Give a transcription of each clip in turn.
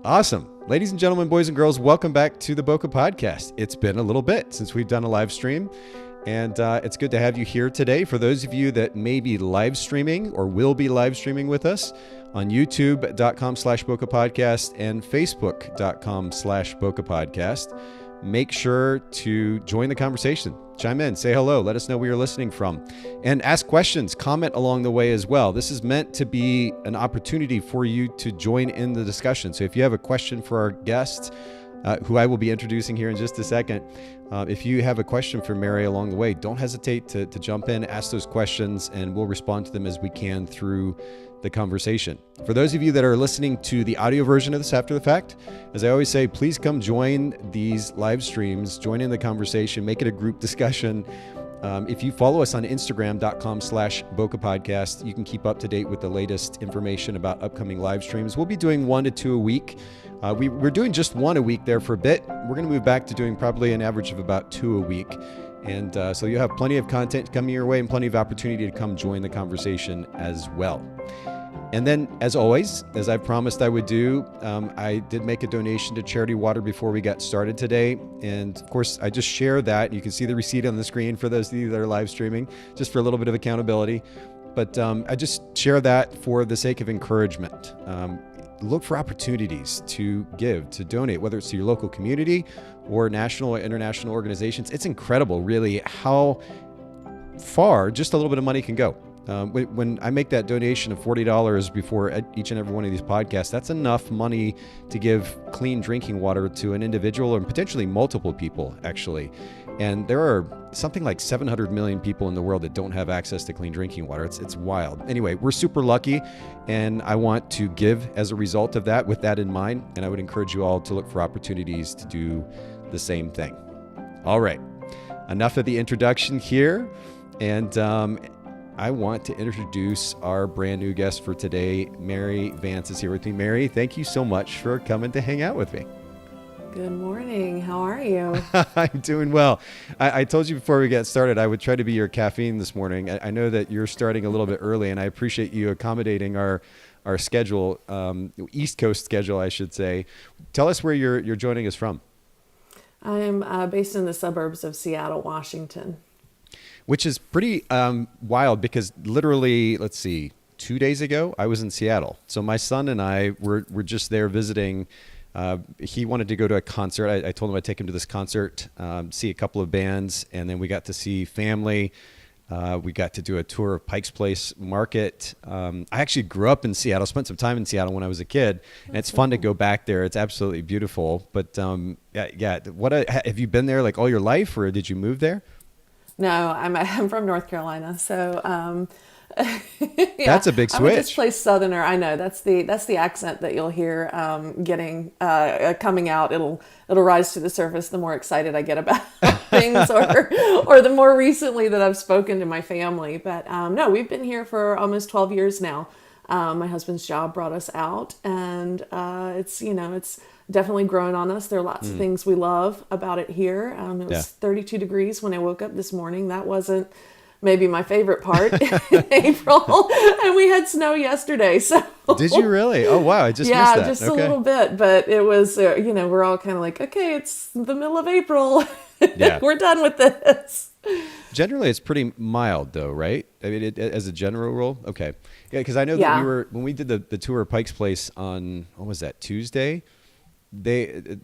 Awesome. Ladies and gentlemen, boys and girls, welcome back to the Bokeh Podcast. It's been a little bit since we've done a live stream, and it's good to have you here today. For those of you that may be live streaming or will be live streaming with us on youtube.com/Bokeh Podcast and facebook.com/Bokeh Podcast, make sure to join the conversation. Chime in, say hello, let us know where you're listening from, and ask questions, comment along the way as well. This is meant to be an opportunity for you to join in the discussion. So if you have a question for our guest, who I will be introducing here in just a second, if you have a question for Mary along the way, don't hesitate to jump in, ask those questions, and we'll respond to them as we can through the conversation. For those of you that are listening to the audio version of this after the fact, as I always say, please come join these live streams, join in the conversation, make it a group discussion. If you follow us on Instagram.com/Bokeh Podcast, you can keep up to date with the latest information about upcoming live streams. We'll be doing 1 to 2 a week. We're doing just 1 a week there for a bit. We're going to move back to doing probably an average of about 2 a week. And so you'll have plenty of content coming your way and plenty of opportunity to come join the conversation as well. And then, as always, as I promised I would do, I did make a donation to Charity Water before we got started today. And of course, I just share that. You can see the receipt on the screen for those of you that are live streaming, just for a little bit of accountability. But I just share that for the sake of encouragement. Look for opportunities to give, to donate, whether it's to your local community or national or international organizations. It's incredible, really, how far just a little bit of money can go. When I make that donation of $40 before each and every one of these podcasts, that's enough money to give clean drinking water to an individual and potentially multiple people, actually. And there are something like 700 million people in the world that don't have access to clean drinking water. It's wild. Anyway, we're super lucky, and I want to give as a result of that with that in mind. And I would encourage you all to look for opportunities to do the same thing. All right, enough of the introduction here. And I want to introduce our brand new guest for today. Mary Vance is here with me. Mary, thank you so much for coming to hang out with me. Good morning. How are you? I'm doing well. I told you before we got started, I would try to be your caffeine this morning. I know that you're starting a little bit early, and I appreciate you accommodating our schedule, East Coast schedule, I should say. Tell us where you're joining us from. I'm based in the suburbs of Seattle, Washington. Which is pretty wild because literally, 2 days ago, I was in Seattle. So my son and I were just there visiting. He wanted to go to a concert. I told him I'd take him to this concert, see a couple of bands, and then we got to see family. We got to do a tour of Pike's Place Market. I actually grew up in Seattle, spent some time in Seattle when I was a kid, and it's fun to go back there. It's absolutely beautiful. But yeah. Have you been there like all your life, or did you move there? No, I'm from North Carolina, so yeah, that's a big switch. I'm a displaced Southerner. I know that's the accent that you'll hear coming out. It'll rise to the surface the more excited I get about things, or the more recently that I've spoken to my family. But no, we've been here for almost 12 years now. My husband's job brought us out, and it's definitely grown on us. There are lots of things we love about it here. It was 32 degrees when I woke up this morning. That wasn't maybe my favorite part in April. And we had snow yesterday. So did you really? Oh, wow. I just missed that. Yeah, just a little bit. But it was, we're all kind of like, okay, it's the middle of April. Yeah. We're done with this. Generally, it's pretty mild, though, right? I mean, as a general rule? Okay. Yeah, because I know that when we did the tour of Pike's Place on, what was that, Tuesday? The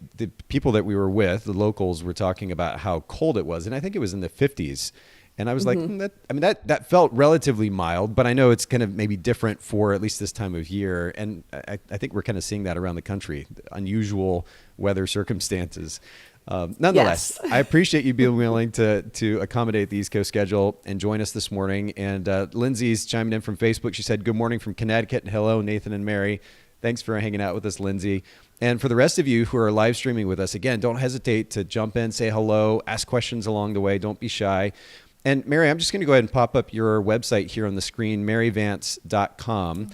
people that we were with, the locals, were talking about how cold it was, and I think it was in the 50s. And I was like, that felt relatively mild, but I know it's kind of maybe different for at least this time of year. And I think we're kind of seeing that around the country, unusual weather circumstances. Nonetheless, yes. I appreciate you being willing to accommodate the East Coast schedule and join us this morning. And Lindsay's chiming in from Facebook. She said, good morning from Connecticut. And hello, Nathan and Mary. Thanks for hanging out with us, Lindsay. And for the rest of you who are live streaming with us, again, don't hesitate to jump in, say hello, ask questions along the way. Don't be shy. And Mary, I'm just going to go ahead and pop up your website here on the screen, maryvance.com.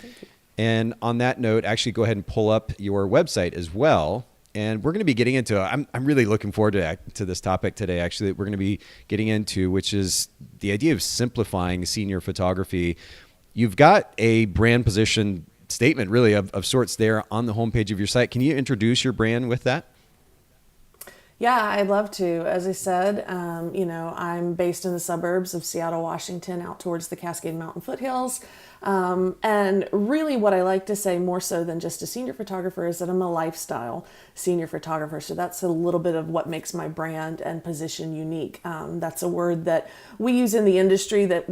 And on that note, actually go ahead and pull up your website as well. And we're going to be getting into, I'm really looking forward to this topic today, actually, that we're going to be getting into, which is the idea of simplifying senior photography. You've got a brand position statement really of sorts there on the homepage of your site. Can you introduce your brand with that? Yeah, I'd love to. As I said, I'm based in the suburbs of Seattle, Washington, out towards the Cascade Mountain foothills. And really what I like to say more so than just a senior photographer is that I'm a lifestyle senior photographer. So that's a little bit of what makes my brand and position unique. That's a word that we use in the industry that,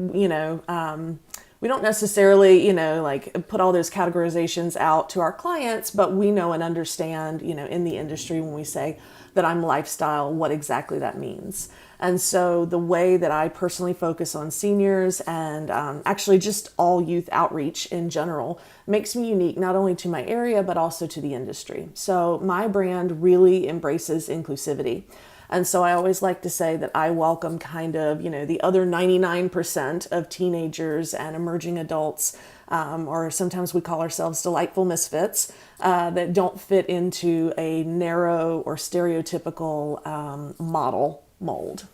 we don't necessarily, like put all those categorizations out to our clients, but we know and understand, in the industry when we say that I'm lifestyle, what exactly that means. And so the way that I personally focus on seniors and actually just all youth outreach in general makes me unique, not only to my area, but also to the industry. So my brand really embraces inclusivity. And so I always like to say that I welcome kind of, the other 99% of teenagers and emerging adults, or sometimes we call ourselves delightful misfits, that don't fit into a narrow or stereotypical mold.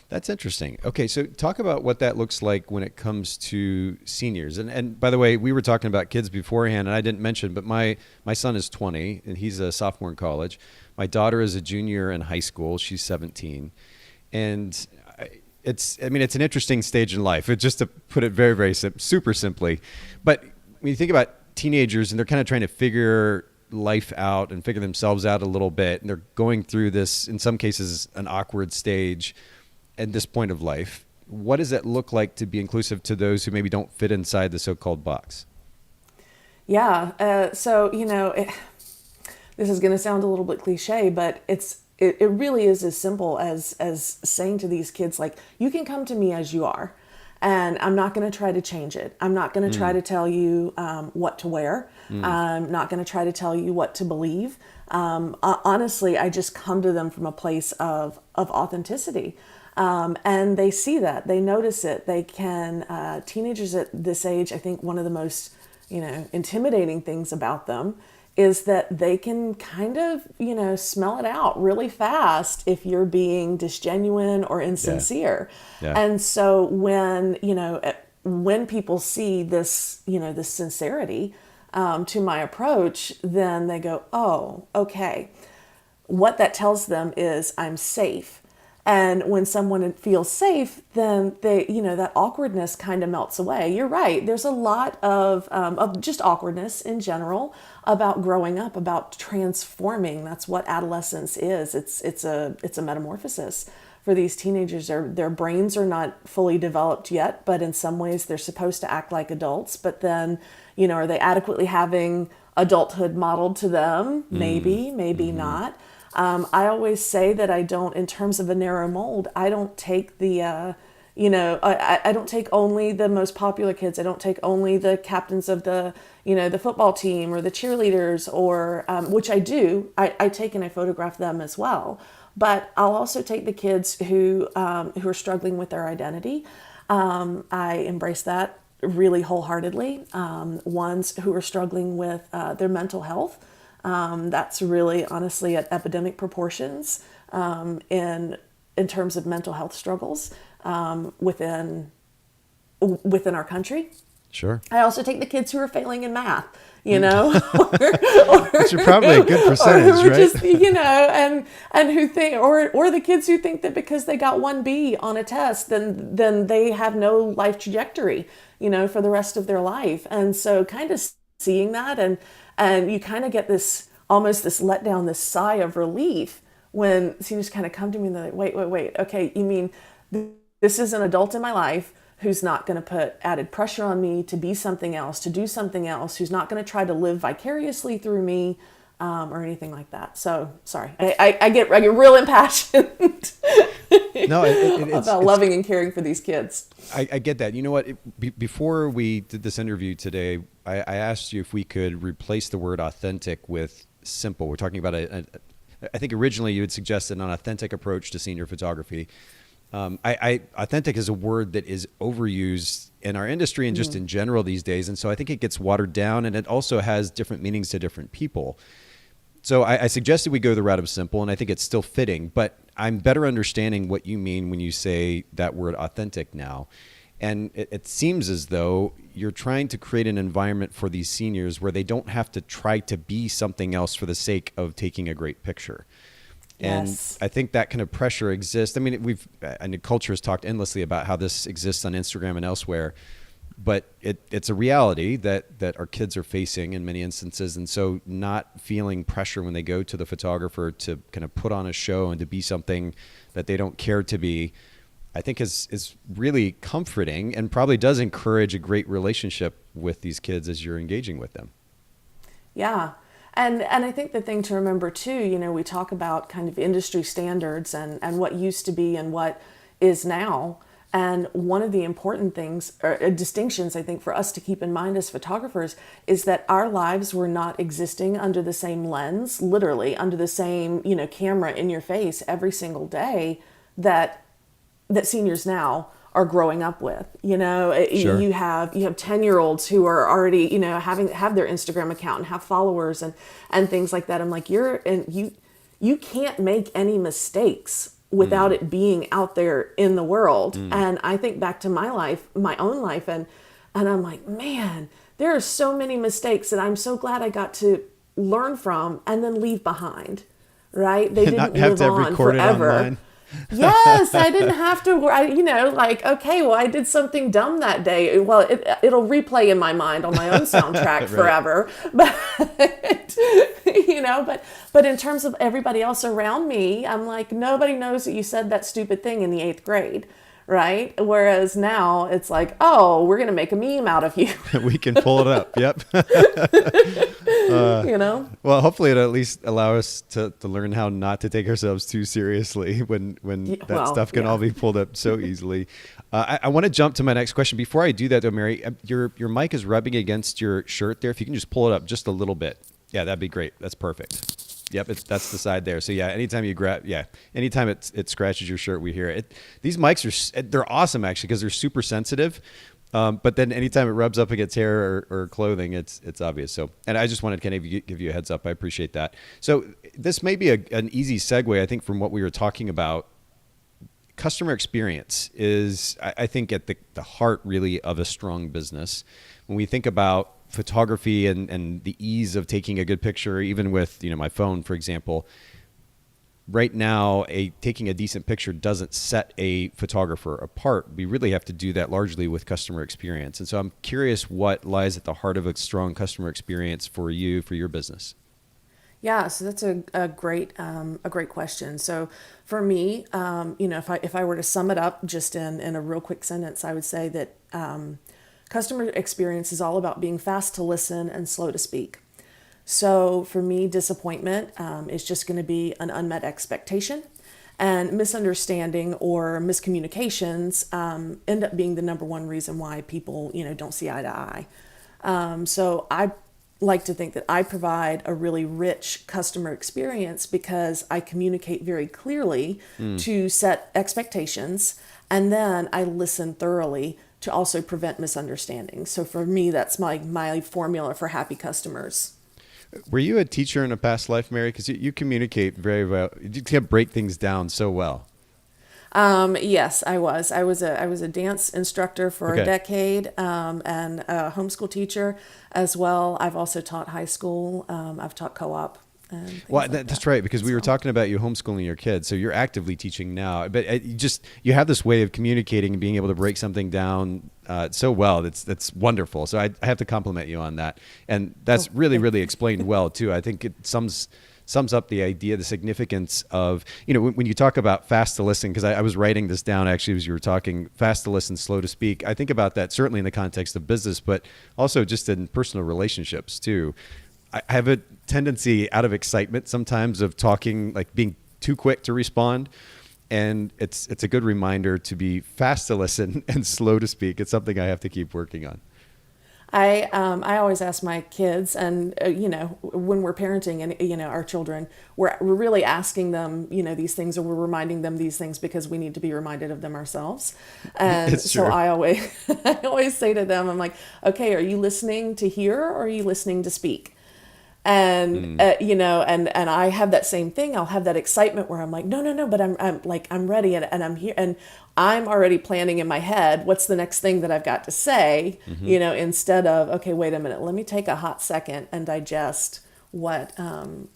That's interesting. Okay, so talk about what that looks like when it comes to seniors. And by the way, we were talking about kids beforehand, and I didn't mention, but my son is 20, and he's a sophomore in college. My daughter is a junior in high school. She's 17. And it's an interesting stage in life, just to put it very, very super simply. But when you think about teenagers, and they're kind of trying to figure life out and figure themselves out a little bit, and they're going through this, in some cases, an awkward stage at this point of life, what does it look like to be inclusive to those who maybe don't fit inside the so-called box? Yeah. This is going to sound a little bit cliche, but it really is as simple as saying to these kids, like, you can come to me as you are, and I'm not going to try to change it. I'm not going to try to tell you what to wear. I'm not going to try to tell you what to believe. Honestly, I just come to them from a place of authenticity. And they see that, they notice it. They can, teenagers at this age, I think one of the most, intimidating things about them is that they can kind of, smell it out really fast if you're being disgenuine or insincere. Yeah. And so when people see this, this sincerity to my approach, then they go, oh, okay. What that tells them is I'm safe. And when someone feels safe, then they, that awkwardness kind of melts away. You're right. There's a lot of just awkwardness in general about growing up, about transforming. That's what adolescence is. It's a metamorphosis for these teenagers. Their brains are not fully developed yet, but in some ways they're supposed to act like adults. But then, are they adequately having adulthood modeled to them? Maybe not. I always say that I don't, in terms of a narrow mold, I don't take the, I don't take only the most popular kids. I don't take only the captains of the, the football team or the cheerleaders or, which I do. I take and I photograph them as well. But I'll also take the kids who are struggling with their identity. I embrace that really wholehearters. Ones who are struggling with their mental health. That's really honestly at epidemic proportions in terms of mental health struggles within our country. Sure. I also take the kids who are failing in math, Which are probably a good percentage, right? Just, and who think, or the kids who think that because they got 1B on a test, then they have no life trajectory, for the rest of their life. And so kind of seeing that and you kind of get this letdown, this sigh of relief when seniors kind of come to me and they're like, wait. Okay, you mean this is an adult in my life who's not going to put added pressure on me to be something else, to do something else, who's not going to try to live vicariously through me or anything like that. So, sorry. I get real impassioned about loving and caring for these kids. I get that. You know what? Before we did this interview today, I asked you if we could replace the word authentic with simple. We're talking about I think originally you had suggested an authentic approach to senior photography. Authentic is a word that is overused in our industry and just in general these days. And so I think it gets watered down, and it also has different meanings to different people. So I suggested we go the route of simple, and I think it's still fitting, but I'm better understanding what you mean when you say that word authentic now. And it seems as though you're trying to create an environment for these seniors where they don't have to try to be something else for the sake of taking a great picture. And Yes. I think that kind of pressure exists. I mean, and culture has talked endlessly about how this exists on Instagram and elsewhere, but it's a reality that our kids are facing in many instances. And so not feeling pressure when they go to the photographer to kind of put on a show and to be something that they don't care to be, I think is really comforting and probably does encourage a great relationship with these kids as you're engaging with them. Yeah. And I think the thing to remember too, we talk about kind of industry standards and what used to be and what is now. And one of the important things or distinctions I think for us to keep in mind as photographers is that our lives were not existing under the same lens, literally under the same, camera in your face every single day that seniors now are growing up with. Sure. You have 10-year-olds who are already, have their Instagram account and have followers and things like that. I'm like, you can't make any mistakes without it being out there in the world. And I think back to my own life, and I'm like, man, there are so many mistakes that I'm so glad I got to learn from and then leave behind. Right? They didn't Not have live to on record it forever. online. Yes, I didn't have to, okay, well, I did something dumb that day. Well, it'll replay in my mind on my own soundtrack forever. But, but in terms of everybody else around me, I'm like, nobody knows that you said that stupid thing in the 8th grade. Right? Whereas now it's like, oh, we're going to make a meme out of you. We can pull it up. Yep. Well, hopefully it'll at least allow us to learn how not to take ourselves too seriously when stuff can all be pulled up so easily. I want to jump to my next question. Before I do that though, Mary, your mic is rubbing against your shirt there. If you can just pull it up just a little bit. Yeah, that'd be great. That's perfect. Yep, that's the side there. So yeah, anytime it scratches your shirt, we hear it. These mics they're awesome actually because they're super sensitive. But then anytime it rubs up against hair or clothing, it's obvious. So, and I just wanted to kind of give you a heads up. I appreciate that. So this may be an easy segue, I think, from what we were talking about. Customer experience is, I think, at the heart really of a strong business. When we think about photography and the ease of taking a good picture, even with my phone, for example, right now taking a decent picture doesn't set a photographer apart. We really have to do that largely with customer experience. And so I'm curious what lies at the heart of a strong customer experience for you, for your business. Yeah, so that's a great question. So for me, if I were to sum it up just in a real quick sentence, I would say that customer experience is all about being fast to listen and slow to speak. So for me, disappointment is just going to be an unmet expectation, and misunderstanding or miscommunications end up being the number one reason why people don't see eye to eye. So I like to think that I provide a really rich customer experience because I communicate very clearly to set expectations, and then I listen thoroughly to also prevent misunderstandings. So for me, that's my formula for happy customers. Were you a teacher in a past life, Mary? Because you communicate very well. You can break things down so well. Yes, I was. I was a dance instructor for a decade, and a homeschool teacher as well. I've also taught high school. I've taught co-op. Well, that's right, because we were talking about you homeschooling your kids, so you're actively teaching now. But you have this way of communicating and being able to break something down so well. That's wonderful. So I have to compliment you on that, and that's really explained well too. I think it sums up the idea, the significance of when you talk about fast to listen. Because I was writing this down actually as you were talking. Fast to listen, slow to speak. I think about that certainly in the context of business, but also just in personal relationships too. I have a tendency out of excitement sometimes of talking, like being too quick to respond. And it's a good reminder to be fast to listen and slow to speak. It's something I have to keep working on. I always ask my kids, and when we're parenting and our children, we're really asking them these things, or we're reminding them these things because we need to be reminded of them ourselves. And so I always say to them, I'm like, okay, are you listening to hear or are you listening to speak? And and I have that same thing. I'll have that excitement where I'm like, no, but I'm ready, and I'm here, and I'm already planning in my head what's the next thing that I've got to say, instead of, okay, wait a minute, let me take a hot second and digest what I'm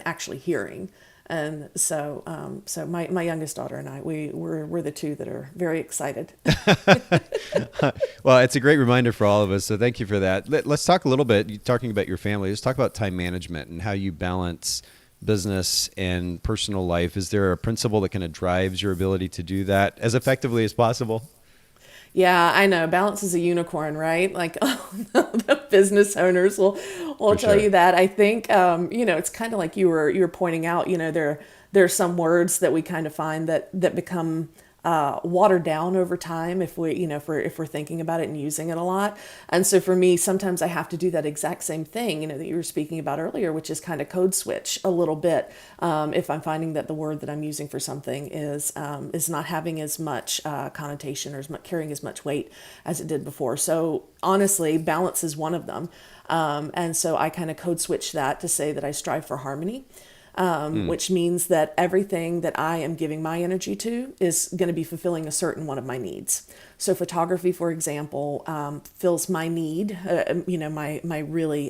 actually hearing. And so my youngest daughter and I, we're the two that are very excited. Well, it's a great reminder for all of us. So thank you for that. Let's talk a little bit, talking about your family. Let's talk about time management and how you balance business and personal life. Is there a principle that kind of drives your ability to do that as effectively as possible? Yeah, I know. Balance is a unicorn, right? Like the business owners will tell you that. I think it's kind of like you were pointing out. There are some words that we kind of find that become watered down over time if we're thinking about it and using it a lot. And so for me, sometimes I have to do that exact same thing, that you were speaking about earlier, which is kind of code switch a little bit. If I'm finding that the word that I'm using for something is not having as much connotation or carrying as much weight as it did before. So honestly, balance is one of them. And so I kind of code switch that to say that I strive for harmony. Which means that everything that I am giving my energy to is going to be fulfilling a certain one of my needs. So photography, for example, fills my need, my really,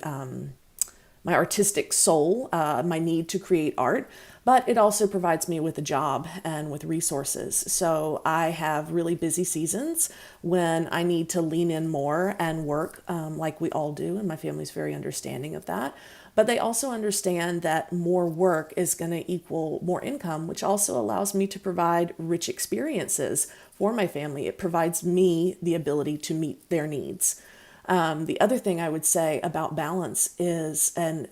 my artistic soul, my need to create art, but it also provides me with a job and with resources. So I have really busy seasons when I need to lean in more and work, like we all do, and my family's very understanding of that. But they also understand that more work is going to equal more income, which also allows me to provide rich experiences for my family. It provides me the ability to meet their needs. The other thing I would say about balance is, and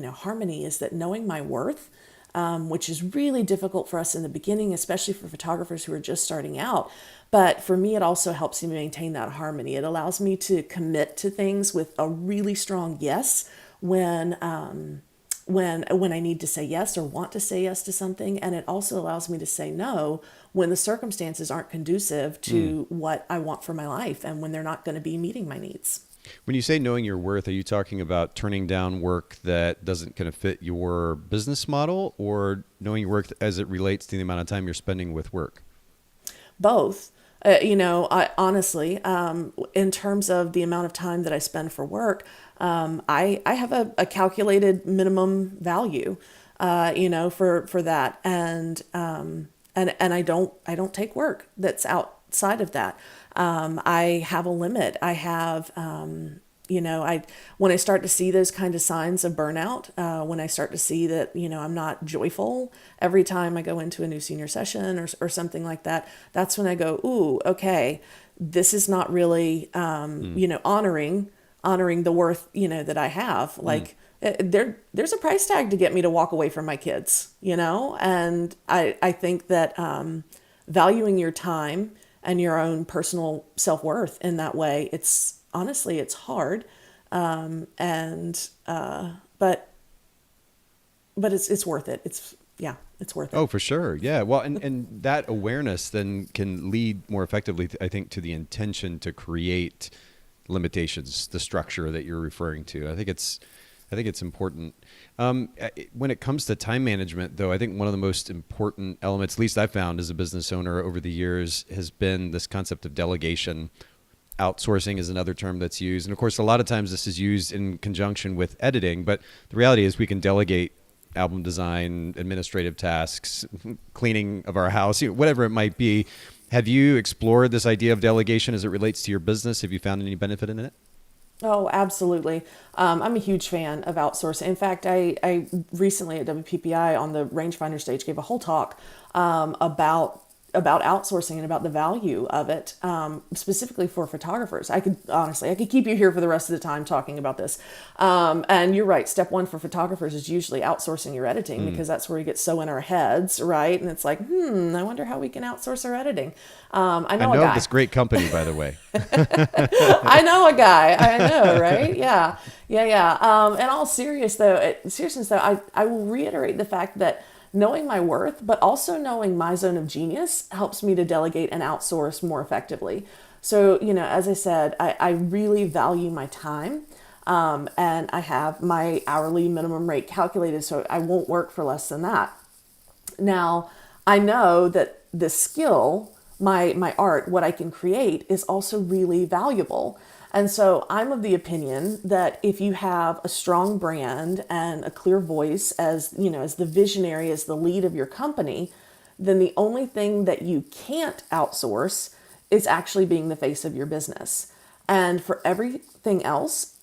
harmony, is that knowing my worth, which is really difficult for us in the beginning, especially for photographers who are just starting out. But for me, it also helps me maintain that harmony. It allows me to commit to things with a really strong yes when I need to say yes or want to say yes to something. And it also allows me to say no when the circumstances aren't conducive to what I want for my life and when they're not going to be meeting my needs. When you say knowing your worth, are you talking about turning down work that doesn't kind of fit your business model, or knowing your worth as it relates to the amount of time you're spending with work? Both. I honestly, in terms of the amount of time that I spend for work, I have a calculated minimum value, for that. And I don't take work that's outside of that. I have a limit. I have, when I start to see those kind of signs of burnout, when I start to see that, I'm not joyful every time I go into a new senior session or something like that, that's when I go, ooh, okay, this is not really, honoring the worth, that I have. Like there's a price tag to get me to walk away from my kids, and I think that, valuing your time and your own personal self-worth in that way, it's hard. But it's worth it. It's worth it. Oh, for sure. Yeah. Well, and that awareness then can lead more effectively, I think, to the intention to create limitations, the structure that you're referring to. I think it's important. When it comes to time management, though, I think one of the most important elements, at least I've found as a business owner over the years, has been this concept of delegation. Outsourcing is another term that's used. And of course, a lot of times this is used in conjunction with editing, but the reality is we can delegate album design, administrative tasks, cleaning of our house, whatever it might be. Have you explored this idea of delegation as it relates to your business? Have you found any benefit in it? Oh, absolutely. I'm a huge fan of outsourcing. In fact, I recently at WPPI on the rangefinder stage gave a whole talk about outsourcing and about the value of it, specifically for photographers. I could keep you here for the rest of the time talking about this. And you're right. Step one for photographers is usually outsourcing your editing, because that's where we get so in our heads, right? And it's like, I wonder how we can outsource our editing. I know a guy. This great company, by the way. I know a guy. I know, right? Yeah. In all seriousness, though, I will reiterate the fact that knowing my worth, but also knowing my zone of genius helps me to delegate and outsource more effectively. So, as I said, I really value my time. And I have my hourly minimum rate calculated, so I won't work for less than that. Now, I know that this skill, my art, what I can create, is also really valuable. And so I'm of the opinion that if you have a strong brand and a clear voice as, as the visionary, as the lead of your company, then the only thing that you can't outsource is actually being the face of your business. And for everything else,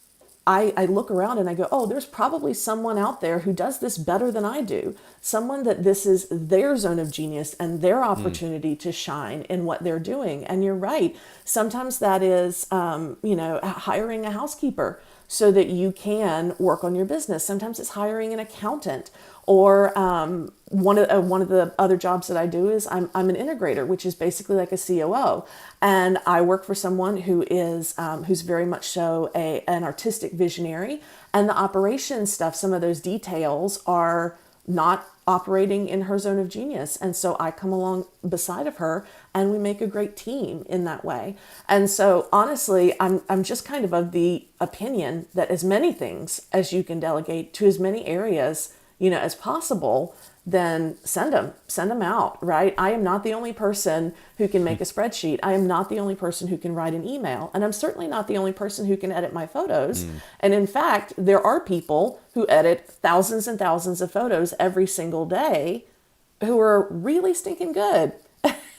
I look around and I go, oh, there's probably someone out there who does this better than I do. Someone that this is their zone of genius and their opportunity to shine in what they're doing. And you're right. Sometimes that is, hiring a housekeeper so that you can work on your business. Sometimes it's hiring an accountant, or one of the other jobs that I do is I'm an integrator, which is basically like a COO, and I work for someone who is who's very much so an artistic visionary, and the operations stuff, some of those details are not operating in her zone of genius. And so I come along beside of her and we make a great team in that way. And so honestly, I'm just kind of the opinion that as many things as you can delegate to as many areas, as possible, then send them out, right? I am not the only person who can make a spreadsheet. I am not the only person who can write an email. And I'm certainly not the only person who can edit my photos. And in fact, there are people who edit thousands and thousands of photos every single day who are really stinking good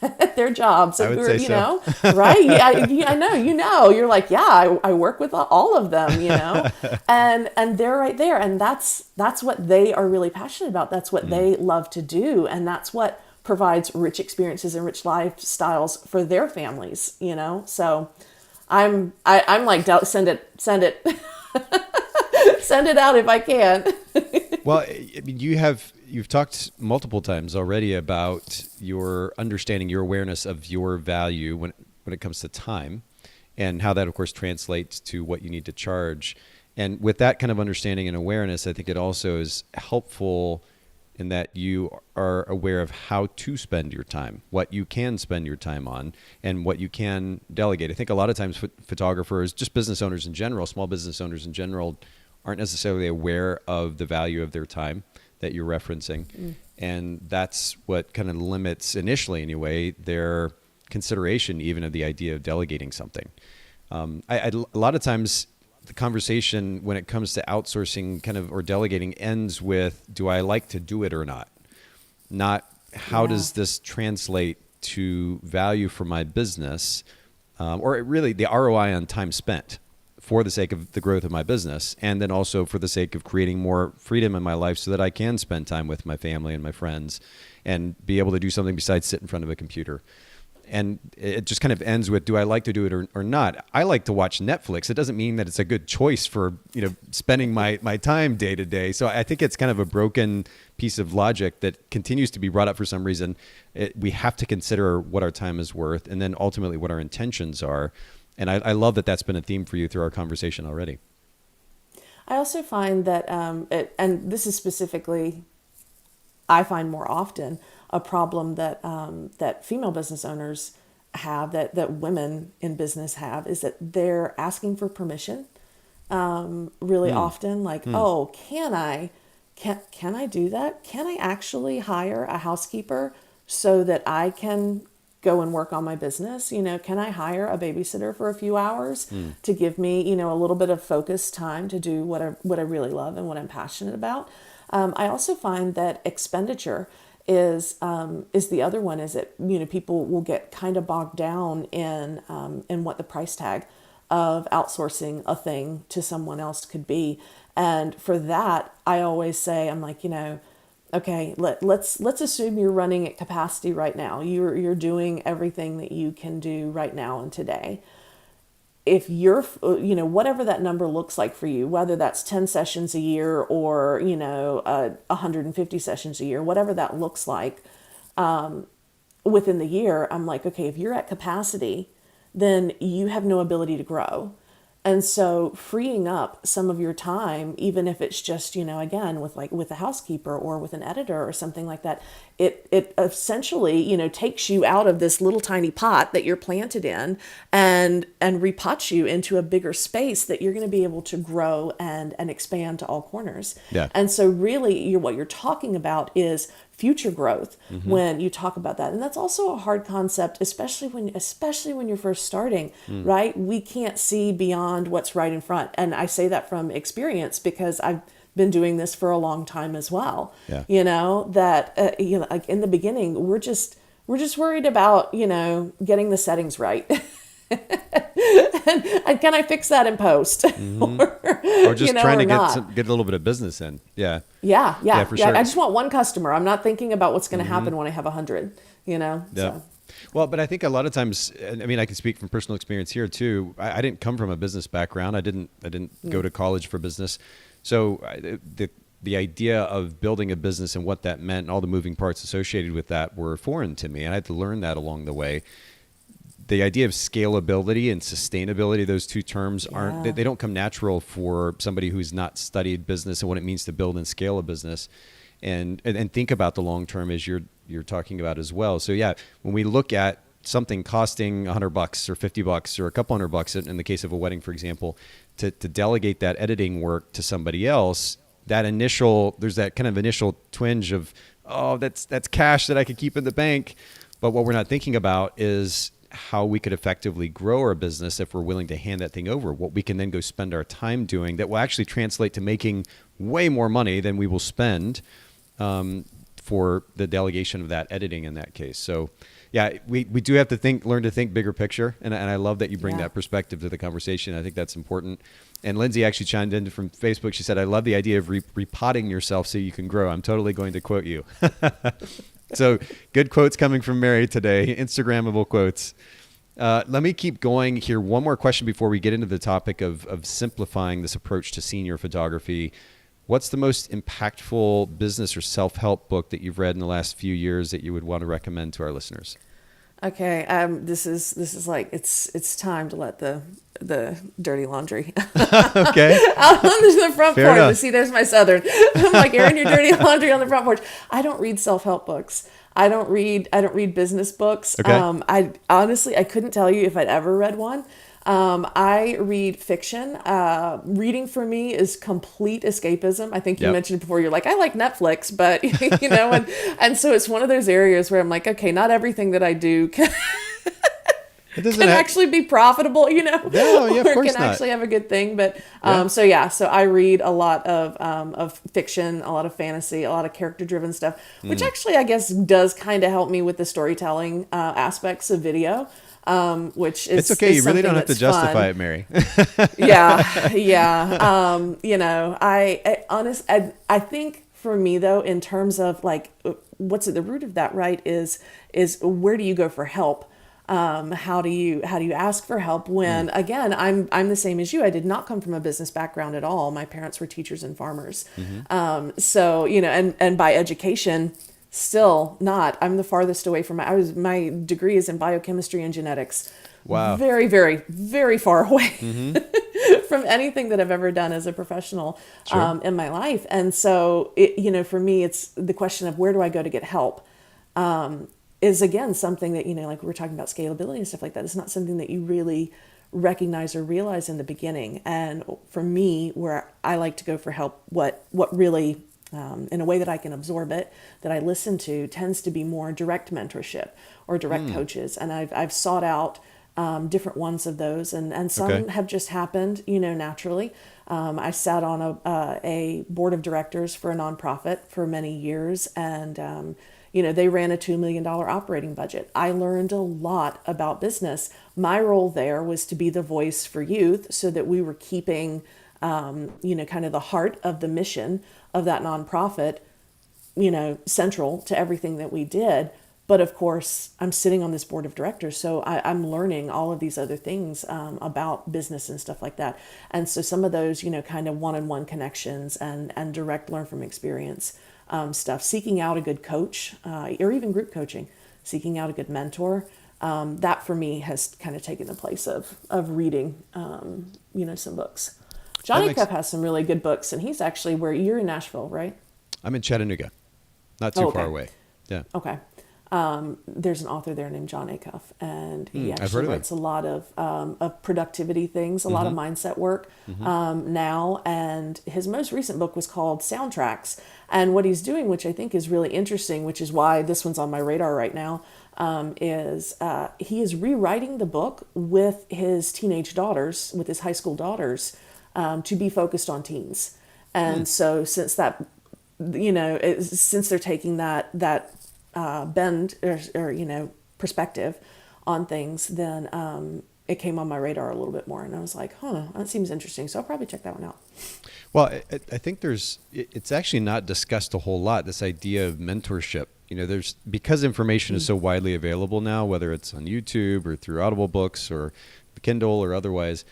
at their jobs. I would say so. Right? Yeah, I know. You're like, yeah, I work with all of them, and they're right there. And that's what they are really passionate about. That's what they love to do. And that's what provides rich experiences and rich lifestyles for their families, So I'm like, send it, send it out if I can. Well, I mean, you've talked multiple times already about your understanding, your awareness of your value when it comes to time, and how that, of course, translates to what you need to charge. And with that kind of understanding and awareness, I think it also is helpful in that you are aware of how to spend your time, what you can spend your time on, and what you can delegate. I think a lot of times photographers, just business owners in general, small business owners in general, aren't necessarily aware of the value of their time that you're referencing. And that's what kind of limits, initially anyway, their consideration even of the idea of delegating something. A lot of times the conversation when it comes to outsourcing or delegating ends with, do I like to do it or not? Not how does this translate to value for my business, or really the ROI on time spent for the sake of the growth of my business, and then also for the sake of creating more freedom in my life so that I can spend time with my family and my friends and be able to do something besides sit in front of a computer. And it just kind of ends with, do I like to do it or not? I like to watch Netflix. It doesn't mean that it's a good choice for spending my time day to day. So I think it's kind of a broken piece of logic that continues to be brought up for some reason. We have to consider what our time is worth, and then ultimately what our intentions are. And I love that that's been a theme for you through our conversation already. I also find that, and this is specifically, I find more often a problem that that female business owners have, that women in business have, is that they're asking for permission really often. Like, oh, can I do that? Can I actually hire a housekeeper so that I can go and work on my business? Can I hire a babysitter for a few hours to give me, a little bit of focused time to do what I really love and what I'm passionate about? I also find that expenditure is the other one. Is that people will get kind of bogged down in what the price tag of outsourcing a thing to someone else could be, and for that I always say, I'm like, okay, let's assume you're running at capacity right now. You're doing everything that you can do right now and today. If you're, whatever that number looks like for you, whether that's 10 sessions a year or, 150 sessions a year, whatever that looks like within the year, I'm like, okay, if you're at capacity, then you have no ability to grow. And so freeing up some of your time, even if it's just, again, with a housekeeper or with an editor or something like that, it essentially, takes you out of this little tiny pot that you're planted in and repots you into a bigger space that you're going to be able to grow and expand to all corners. Yeah. And so really what you're talking about is future growth when you talk about that. And that's also a hard concept, especially when you're first starting, right? We can't see beyond what's right in front. And I say that from experience because I've been doing this for a long time as well. Yeah. Like in the beginning, we're just worried about, getting the settings right. and can I fix that in post? Or just trying to get a little bit of business in. Yeah. Yeah, for sure. I just want one customer. I'm not thinking about what's going to happen when I have 100, Yeah. So. Well, but I think a lot of times, I mean, I can speak from personal experience here too. I didn't come from a business background. I didn't go to college for business. So the idea of building a business and what that meant and all the moving parts associated with that were foreign to me. And I had to learn that along the way. The idea of scalability and sustainability, those two terms they don't come natural for somebody who's not studied business and what it means to build and scale a business and think about the long term as you're talking about as well. So yeah, when we look at something costing $100 or $50 or a couple $100 in the case of a wedding, for example, to delegate that editing work to somebody else, there's that kind of initial twinge of, oh, that's cash that I could keep in the bank. But what we're not thinking about is how we could effectively grow our business if we're willing to hand that thing over, what we can then go spend our time doing that will actually translate to making way more money than we will spend for the delegation of that editing in that case. So yeah, we do have to learn to think bigger picture. And I love that you bring that perspective to the conversation. I think that's important. And Lindsay actually chimed in from Facebook. She said, I love the idea of repotting yourself so you can grow. I'm totally going to quote you. So good quotes coming from Mary today, Instagrammable quotes. Let me keep going here. One more question before we get into the topic of simplifying this approach to senior photography. What's the most impactful business or self-help book that you've read in the last few years that you would want to recommend to our listeners? Okay, this is like it's time to let the dirty laundry okay out on the front Fair porch. enough. See, there's my Southern. I'm like airing your dirty laundry on the front porch. I don't read self-help books. I don't read business books. Okay. I honestly couldn't tell you if I'd ever read one. I read fiction. Reading for me is complete escapism. I think you mentioned before, you're like, I like Netflix, but and so it's one of those areas where I'm like, okay, not everything that I do can actually be profitable, No, yeah, of or course can not. actually have a good thing. But so I read a lot of fiction, a lot of fantasy, a lot of character-driven stuff, which actually I guess does kind of help me with the storytelling aspects of video. Which is it's okay. is You really don't have to that's justify fun. it, Mary. I think for me though, in terms of like, what's at the root of that, right? Is where do you go for help? How do you ask for help when, again, I'm the same as you. I did not come from a business background at all. My parents were teachers and farmers. So, and by education, still not. I'm the farthest away from my degree is in biochemistry and genetics. Wow. Very, very, very far away from anything that I've ever done as a professional in my life. And so, for me, it's the question of where do I go to get help? Is again something that, like we were talking about scalability and stuff like that. It's not something that you really recognize or realize in the beginning. And for me, where I like to go for help, what really, in a way that I can absorb it, that I listen to, tends to be more direct mentorship or direct coaches. And I've sought out different ones of those, and some have just happened, naturally. I sat on a board of directors for a nonprofit for many years, and they ran a $2 million operating budget. I learned a lot about business. My role there was to be the voice for youth so that we were keeping, kind of the heart of the mission of that nonprofit, central to everything that we did. But of course, I'm sitting on this board of directors, so I'm learning all of these other things about business and stuff like that. And so some of those, kind of one-on-one connections and direct learn from experience stuff, seeking out a good coach or even group coaching, seeking out a good mentor, that for me has kind of taken the place of reading, some books. Johnny Cup has some really good books, and he's actually where you're in Nashville, right? I'm in Chattanooga, not too far away. Yeah. Okay. There's an author there named John Acuff, and he actually writes a lot of productivity things, a lot of mindset work now. And his most recent book was called Soundtracks. And what he's doing, which I think is really interesting, which is why this one's on my radar right now, is he is rewriting the book with his teenage daughters, with his high school daughters, to be focused on teens. And so since that, since they're taking that bend or perspective on things, then it came on my radar a little bit more, and I was like, that seems interesting. So I'll probably check that one out. Well, I think it's actually not discussed a whole lot, this idea of mentorship. Because information is so widely available now, whether it's on YouTube or through Audible books or Kindle or otherwise,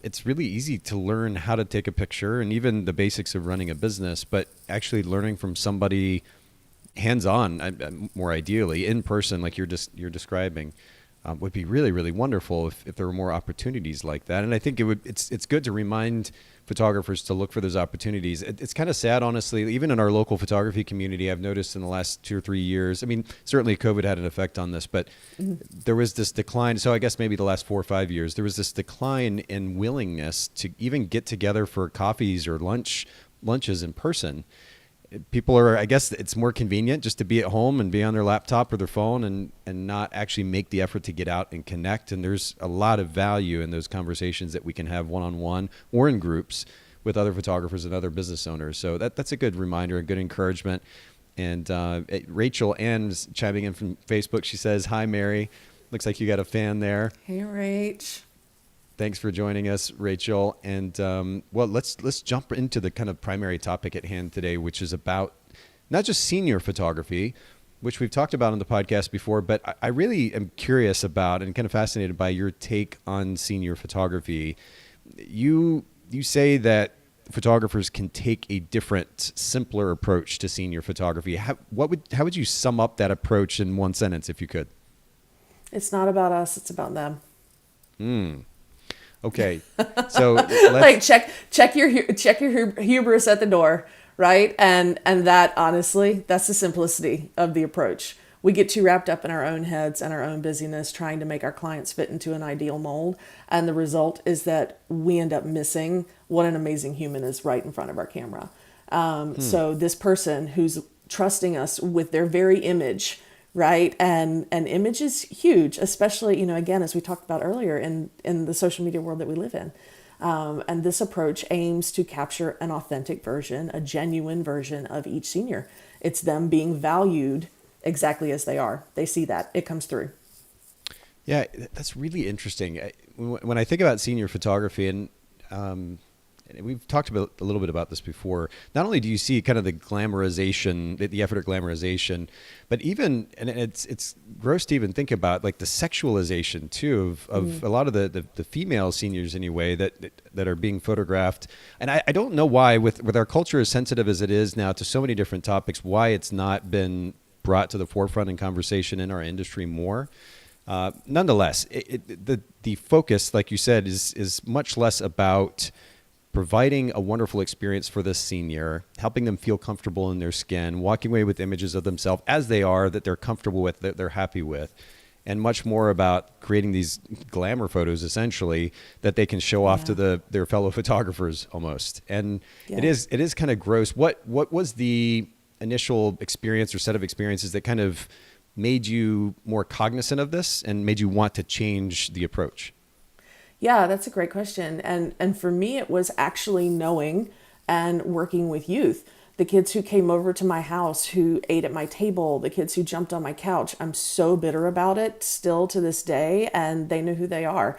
it's really easy to learn how to take a picture and even the basics of running a business, but actually learning from somebody hands-on, more ideally in person, like you're describing, would be really, really wonderful if there were more opportunities like that. And I think it's good to remind photographers to look for those opportunities. It's kind of sad, honestly, even in our local photography community, I've noticed in the last 2 or 3 years, I mean, certainly COVID had an effect on this, but there was this decline. So I guess maybe the last 4 or 5 years, there was this decline in willingness to even get together for coffees or lunches in person. People I guess it's more convenient just to be at home and be on their laptop or their phone and not actually make the effort to get out and connect. And there's a lot of value in those conversations that we can have one-on-one or in groups with other photographers and other business owners. So that's a good reminder, a good encouragement. And Rachel Ann's chiming in from Facebook. She says, "Hi, Mary. Looks like you got a fan there." Hey, Rach. Thanks for joining us, Rachel. And let's jump into the kind of primary topic at hand today, which is about not just senior photography, which we've talked about on the podcast before, but I really am curious about and kind of fascinated by your take on senior photography. You say that photographers can take a different, simpler approach to senior photography. How would you sum up that approach in one sentence, if you could? It's not about us; it's about them. Okay, so like check your hubris at the door, right? And that, honestly, that's the simplicity of the approach. We get too wrapped up in our own heads and our own busyness trying to make our clients fit into an ideal mold, and the result is that we end up missing what an amazing human is right in front of our camera. So this person who's trusting us with their very image, right? And image is huge, especially, again, as we talked about earlier in the social media world that we live in. And this approach aims to capture an authentic version, a genuine version of each senior. It's them being valued exactly as they are. They see that. It comes through. Yeah, that's really interesting. When I think about senior photography, and we've talked a little bit about this before, not only do you see kind of the glamorization, the effort at glamorization, but even, and it's gross to even think about, like the sexualization too of a lot of the female seniors anyway that are being photographed. And I don't know why, with our culture as sensitive as it is now to so many different topics, why it's not been brought to the forefront in conversation in our industry more. Nonetheless, the focus, like you said, is much less about providing a wonderful experience for this senior, helping them feel comfortable in their skin, walking away with images of themselves as they are, that they're comfortable with, that they're happy with, and much more about creating these glamour photos, essentially, that they can show off to their fellow photographers almost. And it is kind of gross. What was the initial experience or set of experiences that kind of made you more cognizant of this and made you want to change the approach? Yeah, that's a great question. And for me, it was actually knowing and working with youth. The kids who came over to my house, who ate at my table, the kids who jumped on my couch. I'm so bitter about it still to this day, and they know who they are.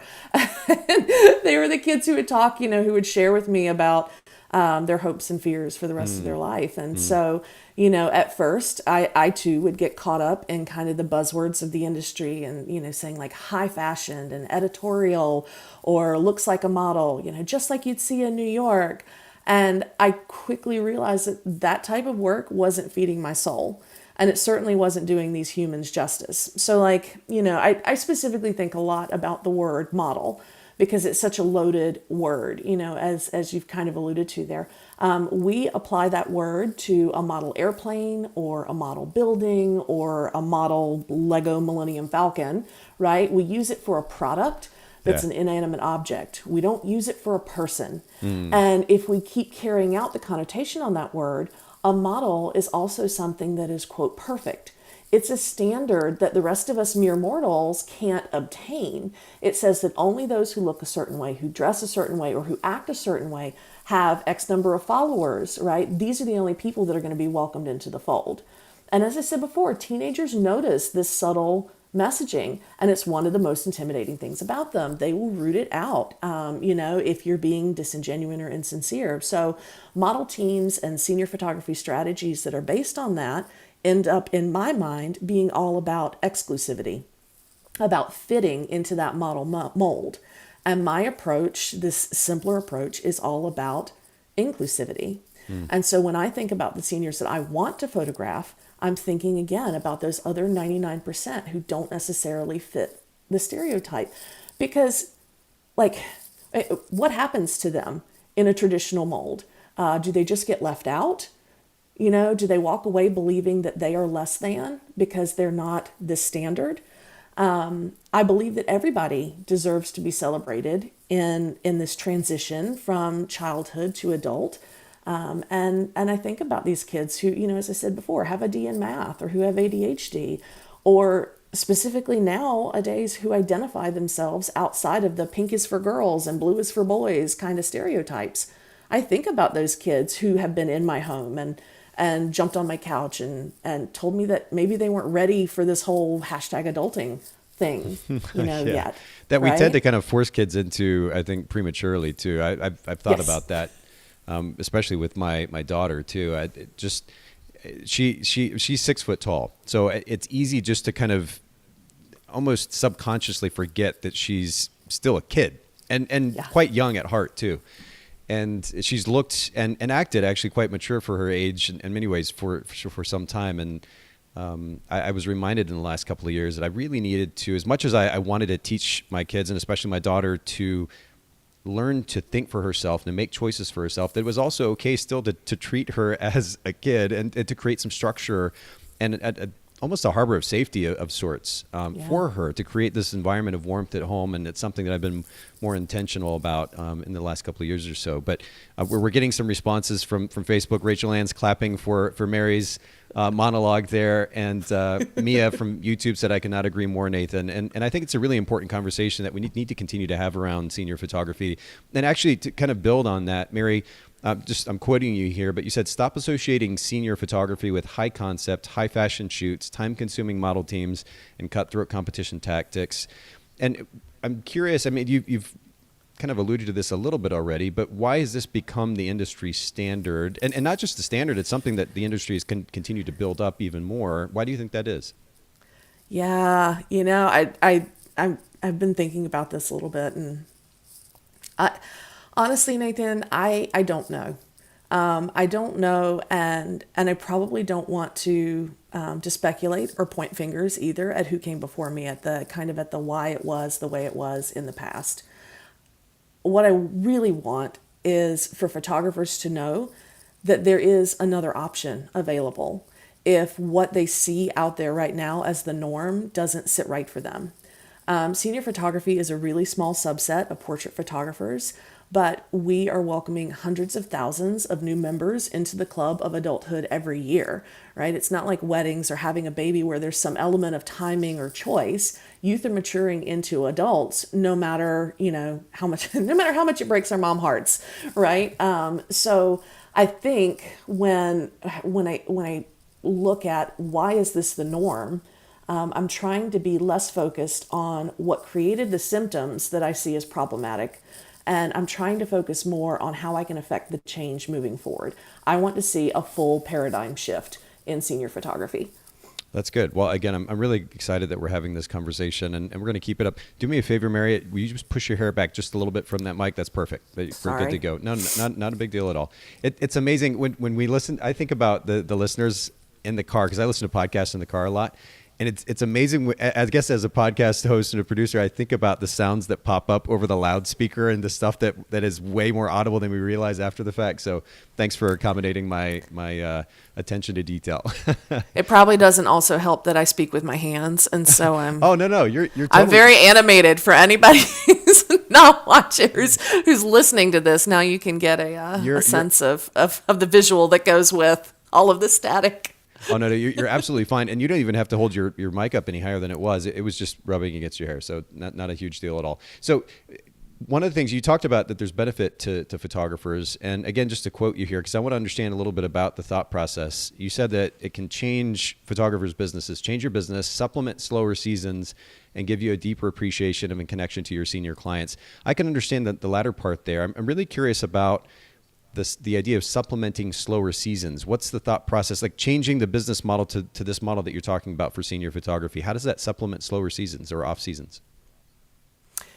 They were the kids who would talk, who would share with me about their hopes and fears for the rest of their life. And so, at first I too would get caught up in kind of the buzzwords of the industry and, saying like high fashion and editorial or looks like a model, just like you'd see in New York. And I quickly realized that type of work wasn't feeding my soul. And it certainly wasn't doing these humans justice. So like, I specifically think a lot about the word model because it's such a loaded word, as you've kind of alluded to there. We apply that word to a model airplane or a model building or a model Lego Millennium Falcon, right? We use it for a product that's an inanimate object. We don't use it for a person. And if we keep carrying out the connotation on that word, a model is also something that is, quote, perfect. It's a standard that the rest of us mere mortals can't obtain. It says that only those who look a certain way, who dress a certain way, or who act a certain way have X number of followers, right? These are the only people that are going to be welcomed into the fold. And as I said before, teenagers notice this subtle messaging, and it's one of the most intimidating things about them. They will root it out, if you're being disingenuous or insincere. So model teams and senior photography strategies that are based on that end up, in my mind, being all about exclusivity, about fitting into that model mold. And my approach, this simpler approach, is all about inclusivity. And so when I think about the seniors that I want to photograph, I'm thinking again about those other 99% who don't necessarily fit the stereotype. Because, what happens to them in a traditional mold? Do they just get left out? Do they walk away believing that they are less than because they're not the standard? I believe that everybody deserves to be celebrated in this transition from childhood to adult. And I think about these kids who, as I said before, have a D in math or who have ADHD, or specifically nowadays who identify themselves outside of the pink is for girls and blue is for boys kind of stereotypes. I think about those kids who have been in my home and jumped on my couch and told me that maybe they weren't ready for this whole #adulting thing, yet. That we tend to kind of force kids into, I think, prematurely too. I've thought about that. Especially with my daughter too. She's 6 foot tall, so it's easy just to kind of almost subconsciously forget that she's still a kid and quite young at heart too. And she's looked and acted actually quite mature for her age in many ways for some time. And I was reminded in the last couple of years that I really needed to, as much as I wanted to teach my kids and especially my daughter to learn to think for herself and to make choices for herself, that it was also okay still to treat her as a kid and to create some structure and almost a harbor of safety of sorts for her, to create this environment of warmth at home. And it's something that I've been more intentional about in the last couple of years or so. But we're getting some responses from Facebook. Rachel Ann's clapping for Mary's monologue there, and Mia from YouTube said, "I cannot agree more, Nathan." And I think it's a really important conversation that we need to continue to have around senior photography. And actually, to kind of build on that, Mary, I'm quoting you here, but you said, "Stop associating senior photography with high concept, high fashion shoots, time-consuming model teams, and cutthroat competition tactics." And I'm curious, I mean, you've kind of alluded to this a little bit already, but why has this become the industry standard? And not just the standard, it's something that the industry has continued to build up even more. Why do you think that is? Yeah, I've been thinking about this a little bit, and honestly, Nathan, I don't know. I don't know, and I probably don't want to speculate or point fingers either at who came before me at the why it was the way it was in the past. What I really want is for photographers to know that there is another option available if what they see out there right now as the norm doesn't sit right for them. Senior photography is a really small subset of portrait photographers, but we are welcoming hundreds of thousands of new members into the club of adulthood every year, right? It's not like weddings or having a baby where there's some element of timing or choice. Youth are maturing into adults, no matter how much it breaks our mom hearts, right? So I think when I look at why is this the norm, I'm trying to be less focused on what created the symptoms that I see as problematic. And I'm trying to focus more on how I can affect the change moving forward. I want to see a full paradigm shift in senior photography. That's good. Well, again, I'm really excited that we're having this conversation, and we're going to keep it up. Do me a favor, Mary. Will you just push your hair back just a little bit from that mic? That's perfect. We're good to go. No, not a big deal at all. It's amazing when we listen. I think about the listeners in the car, because I listen to podcasts in the car a lot. And it's amazing. I guess as a podcast host and a producer, I think about the sounds that pop up over the loudspeaker and the stuff that is way more audible than we realize after the fact. So thanks for accommodating my attention to detail. It probably doesn't also help that I speak with my hands, and so I'm. Oh no, you're. Totally... I'm very animated for anybody who's not watching, who's listening to this. Now you can get a sense of the visual that goes with all of the static. Oh, no, you're absolutely fine. And you don't even have to hold your mic up any higher than it was. It was just rubbing against your hair. So not a huge deal at all. So one of the things you talked about, that there's benefit to photographers. And again, just to quote you here, because I want to understand a little bit about the thought process. You said that it can change photographers' businesses, change your business, supplement slower seasons, and give you a deeper appreciation and connection to your senior clients. I can understand the latter part there. I'm really curious about the idea of supplementing slower seasons. What's the thought process, like changing the business model to this model that you're talking about for senior photography? How does that supplement slower seasons or off seasons?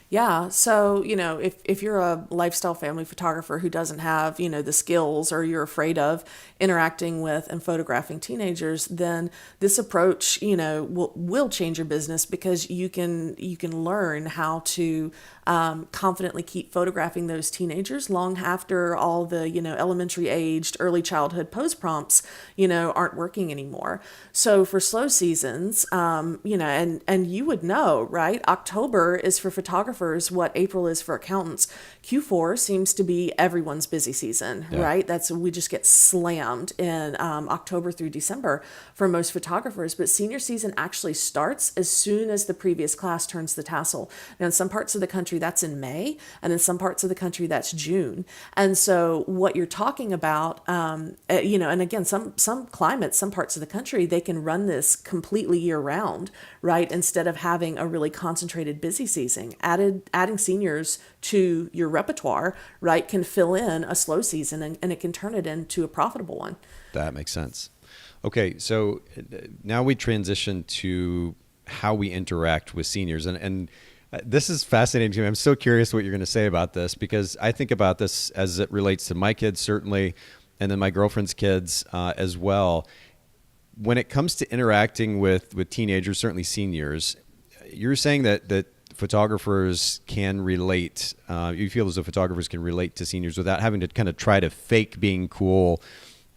Yeah. So, if you're a lifestyle family photographer who doesn't have, the skills, or you're afraid of interacting with and photographing teenagers, then this approach, will change your business, because you can learn how to confidently keep photographing those teenagers long after all the, elementary aged early childhood pose prompts, aren't working anymore. So for slow seasons, and you would know, right? October is for photographers what April is for accountants. Q4 seems to be everyone's busy season, right? We just get slammed in October through December for most photographers. But senior season actually starts as soon as the previous class turns the tassel. Now, in some parts of the country, that's in May, and in some parts of the country, that's June. And so what you're talking about, and again, some climates, some parts of the country, they can run this completely year round, right? Instead of having a really concentrated busy season. Adding seniors to your repertoire, right, can fill in a slow season, and it can turn it into a profitable one. That makes sense. Okay, so now we transition to how we interact with seniors. And this is fascinating to me. I'm so curious what you're going to say about this, because I think about this as it relates to my kids, certainly, and then my girlfriend's kids as well. When it comes to interacting with teenagers, certainly seniors, you're saying that photographers can relate. You feel as though photographers can relate to seniors without having to kind of try to fake being cool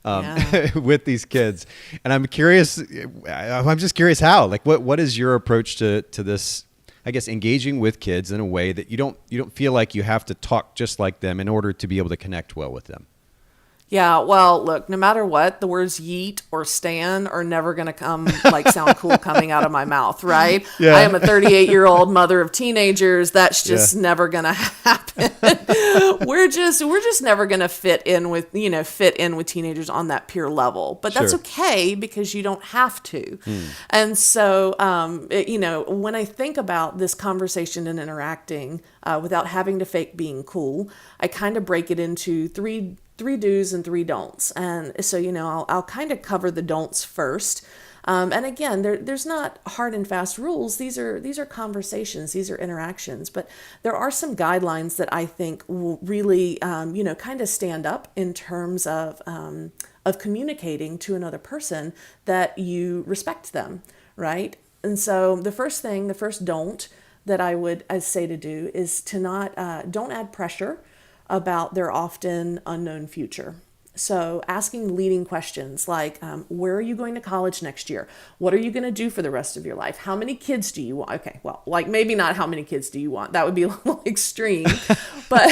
with these kids. And I'm curious. I'm just curious how. Like, what is your approach to this? I guess engaging with kids in a way that you don't feel like you have to talk just like them in order to be able to connect well with them. Yeah, well, look, no matter what, the words yeet or stan are never going to sound cool coming out of my mouth, right? Yeah. I am a 38-year-old mother of teenagers. That's just never going to happen. We're just never going to fit in with teenagers on that peer level. But that's okay, because you don't have to. And so, when I think about this conversation and interacting without having to fake being cool, I kind of break it into three do's and three don'ts. And so, I'll kind of cover the don'ts first. And again, there's not hard and fast rules. These are conversations, these are interactions, but there are some guidelines that I think will really, kind of stand up in terms of communicating to another person that you respect them, right? And so the first don't that I'd say to do is to don't add pressure about their often unknown future. So asking leading questions like, where are you going to college next year? What are you going to do for the rest of your life? How many kids do you want? Okay, well, maybe not how many kids do you want? That would be a little extreme. But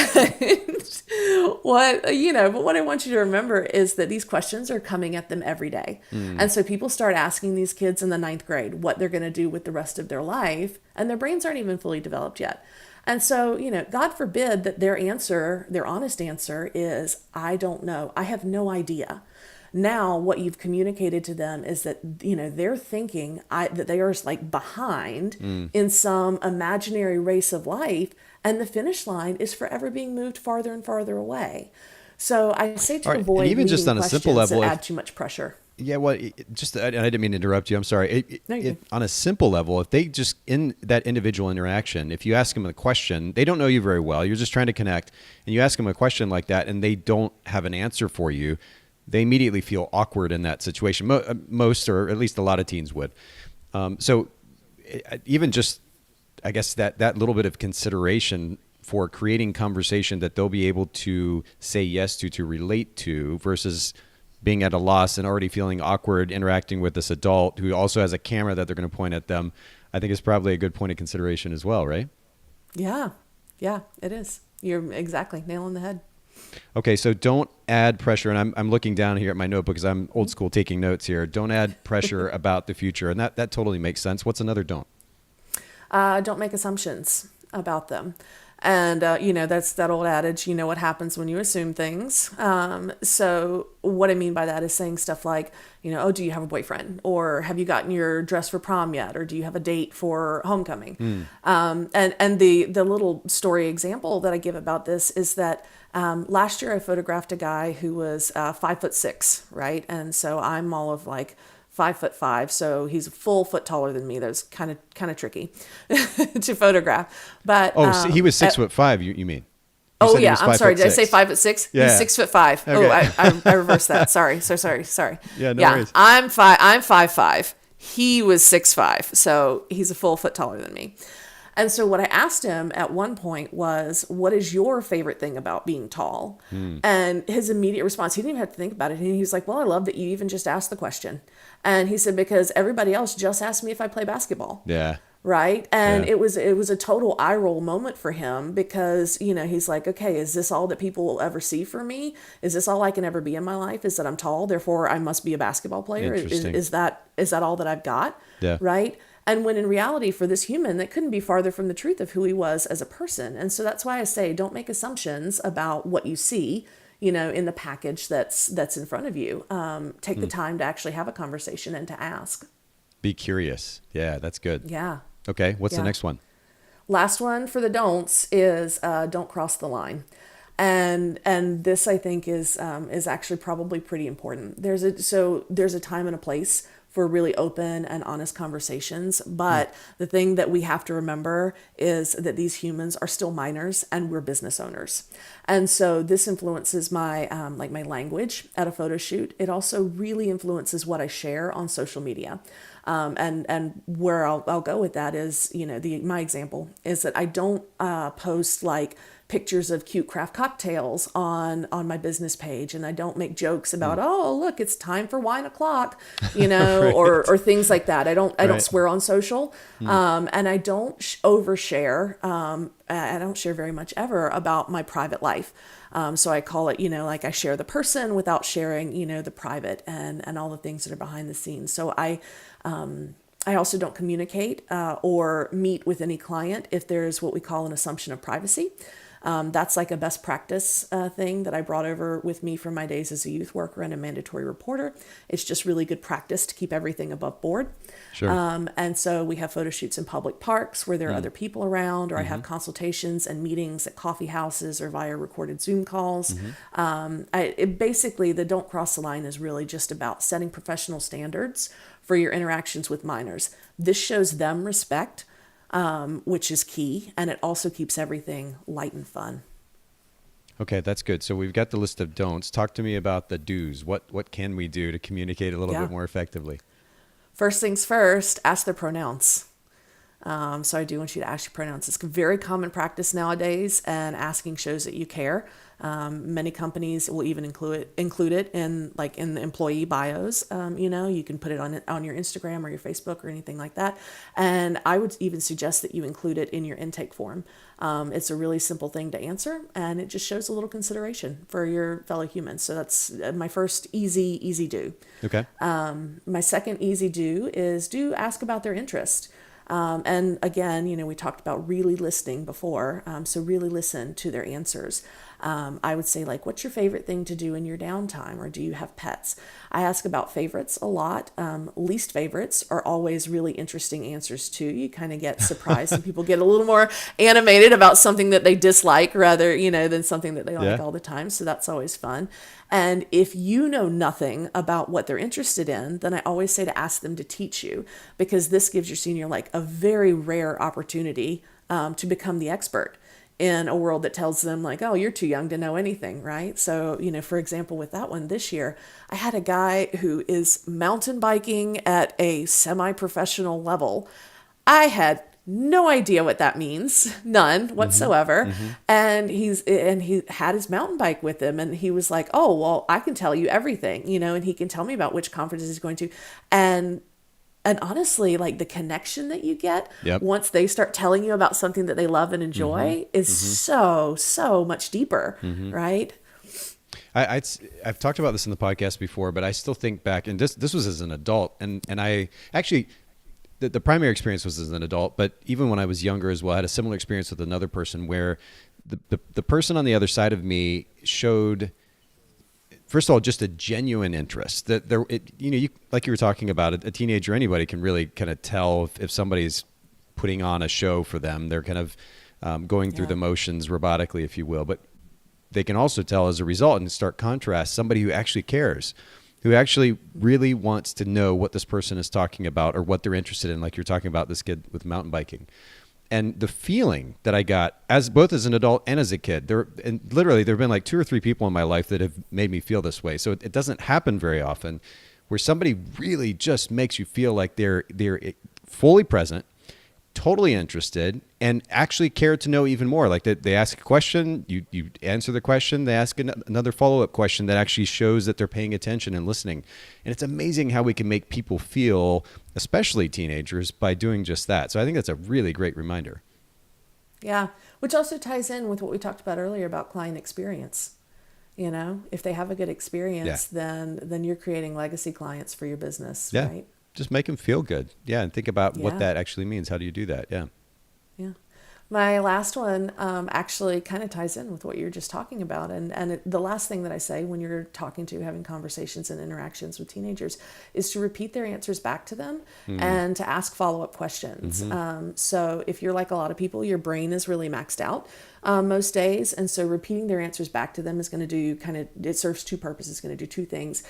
what I want you to remember is that these questions are coming at them every day. And so people start asking these kids in the 9th grade what they're going to do with the rest of their life, and their brains aren't even fully developed yet. And so, God forbid that their honest answer is, I don't know. I have no idea. Now, what you've communicated to them is that, they're thinking that they are behind in some imaginary race of life, and the finish line is forever being moved farther and farther away. So I say to avoid even just on a simple level, that add too much pressure. Yeah, well, and I didn't mean to interrupt you. I'm sorry. On a simple level, if they just, in that individual interaction, if you ask them a question, they don't know you very well, you're just trying to connect, and you ask them a question like that, and they don't have an answer for you, they immediately feel awkward in that situation. Most, or at least a lot of teens would. So even just, I guess that little bit of consideration for creating conversation that they'll be able to say yes to relate to, versus being at a loss and already feeling awkward interacting with this adult who also has a camera that they're going to point at them, I think is probably a good point of consideration as well, right? Yeah, it is. You're exactly nailing the head. Okay, so don't add pressure, and I'm looking down here at my notebook because I'm old school taking notes here. Don't add pressure about the future, and that totally makes sense. What's another don't? Don't make assumptions about them. And, that's that old adage, what happens when you assume things. So what I mean by that is saying stuff like, oh, do you have a boyfriend? Or have you gotten your dress for prom yet? Or do you have a date for homecoming? And the little story example that I give about this is that last year I photographed a guy who was 5'6", right? And so I'm all of like 5'5", so he's a full foot taller than me. That was kind of tricky to photograph. But so he was 6'5". You mean? Oh yeah, I'm sorry. Did I say 5'6"? Yeah. He's 6'5". Okay. Oh, I reversed that. Sorry. Yeah, no worries. I'm 5'5". He was 6'5", so he's a full foot taller than me. And so what I asked him at one point was, what is your favorite thing about being tall? And his immediate response, he didn't even have to think about it. He was like, well, I love that you even just asked the question. And he said, because everybody else just asked me if I play basketball. Yeah. Right. And it was a total eye roll moment for him because, he's like, okay, is this all that people will ever see for me? Is this all I can ever be in my life? Is that I'm tall, therefore I must be a basketball player? Is that all that I've got? Yeah. Right. And when in reality, for this human, that couldn't be farther from the truth of who he was as a person. And so that's why I say, don't make assumptions about what you see, in the package that's in front of you. Take the time to actually have a conversation and to ask. Be curious. Yeah, that's good. Yeah. Okay. What's the next one? Last one for the don'ts is don't cross the line. And this I think is actually probably pretty important. There's a time and a place for really open and honest conversations. But the thing that we have to remember is that these humans are still minors and we're business owners. And so this influences my my language at a photo shoot. It also really influences what I share on social media. And where I'll go with that is, my example is that I don't post like pictures of cute craft cocktails on my business page. And I don't make jokes about, oh, look, it's time for wine o'clock, Right. or things like that. I don't swear on social. And I don't overshare. I don't share very much ever about my private life. So I call it, like I share the person without sharing, the private and all the things that are behind the scenes. So I also don't communicate or meet with any client if there's what we call an assumption of privacy. That's like a best practice thing that I brought over with me from my days as a youth worker and a mandatory reporter. It's just really good practice to keep everything above board. Sure. And so we have photo shoots in public parks where there are other people around, or I have consultations and meetings at coffee houses or via recorded Zoom calls. Basically, the don't cross the line is really just about setting professional standards for your interactions with minors. This shows them respect, which is key, and it also keeps everything light and fun. Okay, that's good. So we've got the list of don'ts. Talk to me about the do's. What can we do to communicate a little bit more effectively? First things first, ask their pronouns. So I do want you to ask your pronouns. It's a very common practice nowadays, and asking shows that you care. Many companies will even include it in the employee bios. You can put it on your Instagram or your Facebook or anything like that. And I would even suggest that you include it in your intake form. It's a really simple thing to answer, and it just shows a little consideration for your fellow humans. So that's my first easy do. Okay. My second easy do is ask about their interest. And again, we talked about really listening before. So really listen to their answers. I would say, what's your favorite thing to do in your downtime? Or do you have pets? I ask about favorites a lot. Least favorites are always really interesting answers too. You kind of get surprised and people get a little more animated about something that they dislike rather, than something that they like all the time. So that's always fun. And if you know nothing about what they're interested in, then I always say to ask them to teach you, because this gives your senior a very rare opportunity to become the expert in a world that tells them like, oh, you're too young to know anything, right? So, for example, with that one this year, I had a guy who is mountain biking at a semi-professional level. I had no idea what that means, none whatsoever. And he had his mountain bike with him, and he was like, "Oh, well, I can tell you everything, and he can tell me about which conferences he's going to." And honestly, like the connection that you get once they start telling you about something that they love and enjoy is so much deeper, right? I've talked about this in the podcast before, but I still think back, and this was as an adult, and I actually. The primary experience was as an adult, but even when I was younger as well, I had a similar experience with another person where the person on the other side of me showed, first of all, just a genuine interest that like you were talking about, a teenager, anybody can really kind of tell if somebody's putting on a show for them. They're kind of going through the motions robotically, if you will, but they can also tell as a result, in stark contrast, somebody who actually cares, who actually really wants to know what this person is talking about or what they're interested in, like you're talking about this kid with mountain biking. And the feeling that I got both as an adult and as a kid, and literally there have been like 2 or 3 people in my life that have made me feel this way. So it doesn't happen very often, where somebody really just makes you feel like they're fully present, totally interested, and actually care to know even more. Like they ask a question, you answer the question, they ask another follow-up question that actually shows that they're paying attention and listening. And it's amazing how we can make people feel, especially teenagers, by doing just that. So I think that's a really great reminder. Yeah, which also ties in with what we talked about earlier about client experience. If they have a good experience, then you're creating legacy clients for your business, right? Just make them feel good. Yeah. And think about what that actually means. How do you do that? Yeah. Yeah. My last one actually kind of ties in with what you're just talking about. And the last thing that I say when you're having conversations and interactions with teenagers is to repeat their answers back to them and to ask follow-up questions. So if you're like a lot of people, your brain is really maxed out most days. And so repeating their answers back to them is going to do it serves 2 purposes. It's going to do 2 things.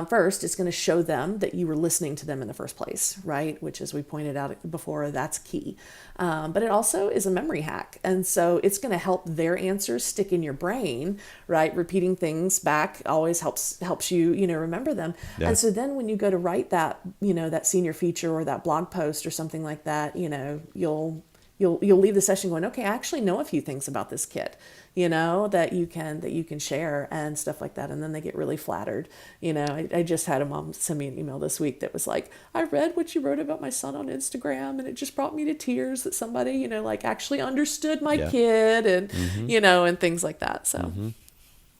First, it's going to show them that you were listening to them in the first place, right? Which, as we pointed out before, that's key. But it also is a memory hack. And so it's going to help their answers stick in your brain, right? Repeating things back always helps you, remember them. Yeah. And so then when you go to write that, that senior feature or that blog post or something like that, you'll leave the session going, okay, I actually know a few things about this kid, that you can share and stuff like that. And then they get really flattered. I just had a mom send me an email this week that was like, I read what you wrote about my son on Instagram, and it just brought me to tears that somebody, actually understood my kid and, and things like that. So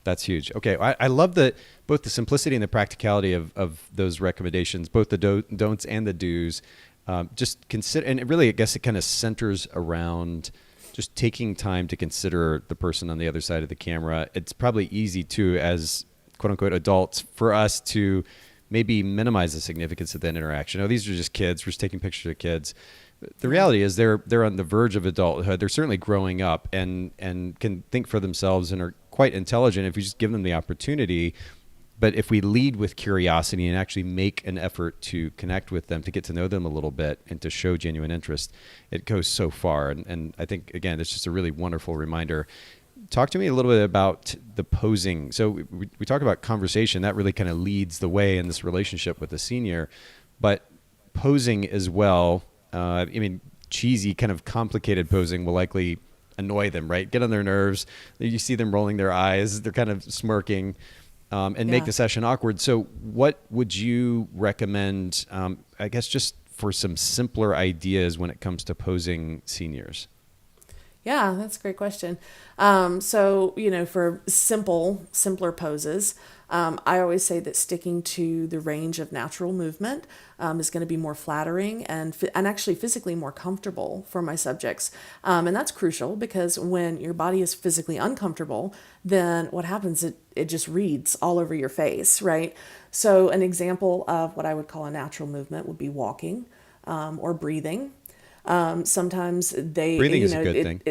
that's huge. Okay. I love both the simplicity and the practicality of those recommendations, both the don'ts and the do's. Just consider, and really, I guess it kind of centers around just taking time to consider the person on the other side of the camera. It's probably easy too, as quote unquote adults, for us to maybe minimize the significance of that interaction. Oh, these are just kids. We're just taking pictures of kids. The reality is they're on the verge of adulthood. They're certainly growing up and can think for themselves and are quite intelligent if you just give them the opportunity. But if we lead with curiosity and actually make an effort to connect with them, to get to know them a little bit and to show genuine interest, it goes so far. And I think, again, it's just a really wonderful reminder. Talk to me a little bit about the posing. So we talk about conversation. That really kind of leads the way in this relationship with the senior. But posing as well, cheesy, kind of complicated posing will likely annoy them, right? Get on their nerves. You see them rolling their eyes. They're kind of smirking. And make the session awkward. So what would you recommend, I guess, just for some simpler ideas when it comes to posing seniors? Yeah, that's a great question. So, for simpler poses, I always say that sticking to the range of natural movement is going to be more flattering and actually physically more comfortable for my subjects. And that's crucial because when your body is physically uncomfortable, then what happens, it just reads all over your face, right? So an example of what I would call a natural movement would be walking or breathing. Sometimes breathing is a good thing.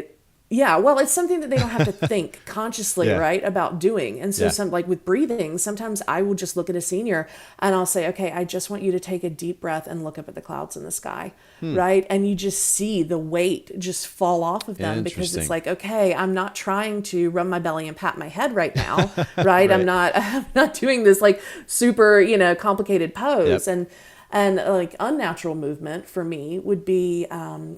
Yeah, well, it's something that they don't have to think consciously, Yeah. right, about doing. And so Yeah. some like with breathing, sometimes I will just look at a senior and I'll say, okay, I just want you to take a deep breath and look up at the clouds in the sky, right? And you just see the weight just fall off of them because it's Interesting. like, okay, I'm not trying to rub my belly and pat my head right now, right? Right. I'm not doing this like super, complicated pose. Yep. And like unnatural movement for me would be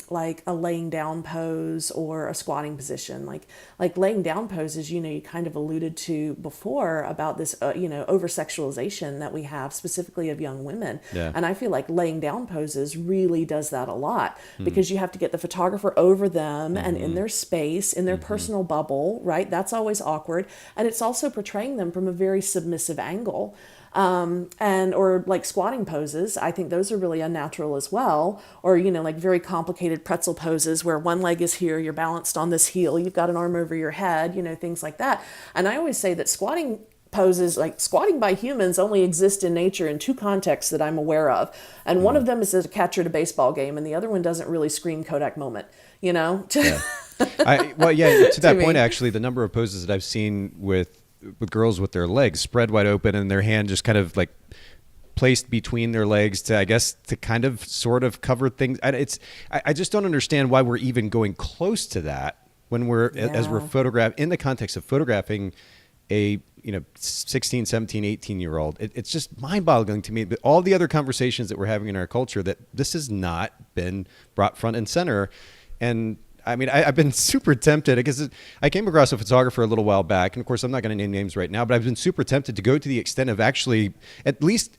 like a laying down pose or a squatting position. Like laying down poses, you kind of alluded to before about this, over sexualization that we have specifically of young women. Yeah. And I feel like laying down poses really does that a lot because you have to get the photographer over them and in their space, in their personal bubble, right? That's always awkward. And it's also portraying them from a very submissive angle. Or like squatting poses, I think those are really unnatural as well. Or, like very complicated pretzel poses where one leg is here, you're balanced on this heel, you've got an arm over your head, things like that. And I always say that squatting poses, like squatting by humans, only exist in nature in two contexts that I'm aware of. And one of them is as a catcher at a baseball game, and the other one doesn't really scream Kodak moment, Yeah. To that me. point, actually, the number of poses that I've seen with girls with their legs spread wide open and their hand just kind of like placed between their legs to kind of sort of cover things. I just don't understand why we're even going close to that when as we're in the context of photographing a 16, 17, 18-year-old. It's just mind-boggling to me that all the other conversations that we're having in our culture, that this has not been brought front and center. And I mean, I've been super tempted because I came across a photographer a little while back, and of course I'm not going to name names right now, but I've been super tempted to go to the extent of actually at least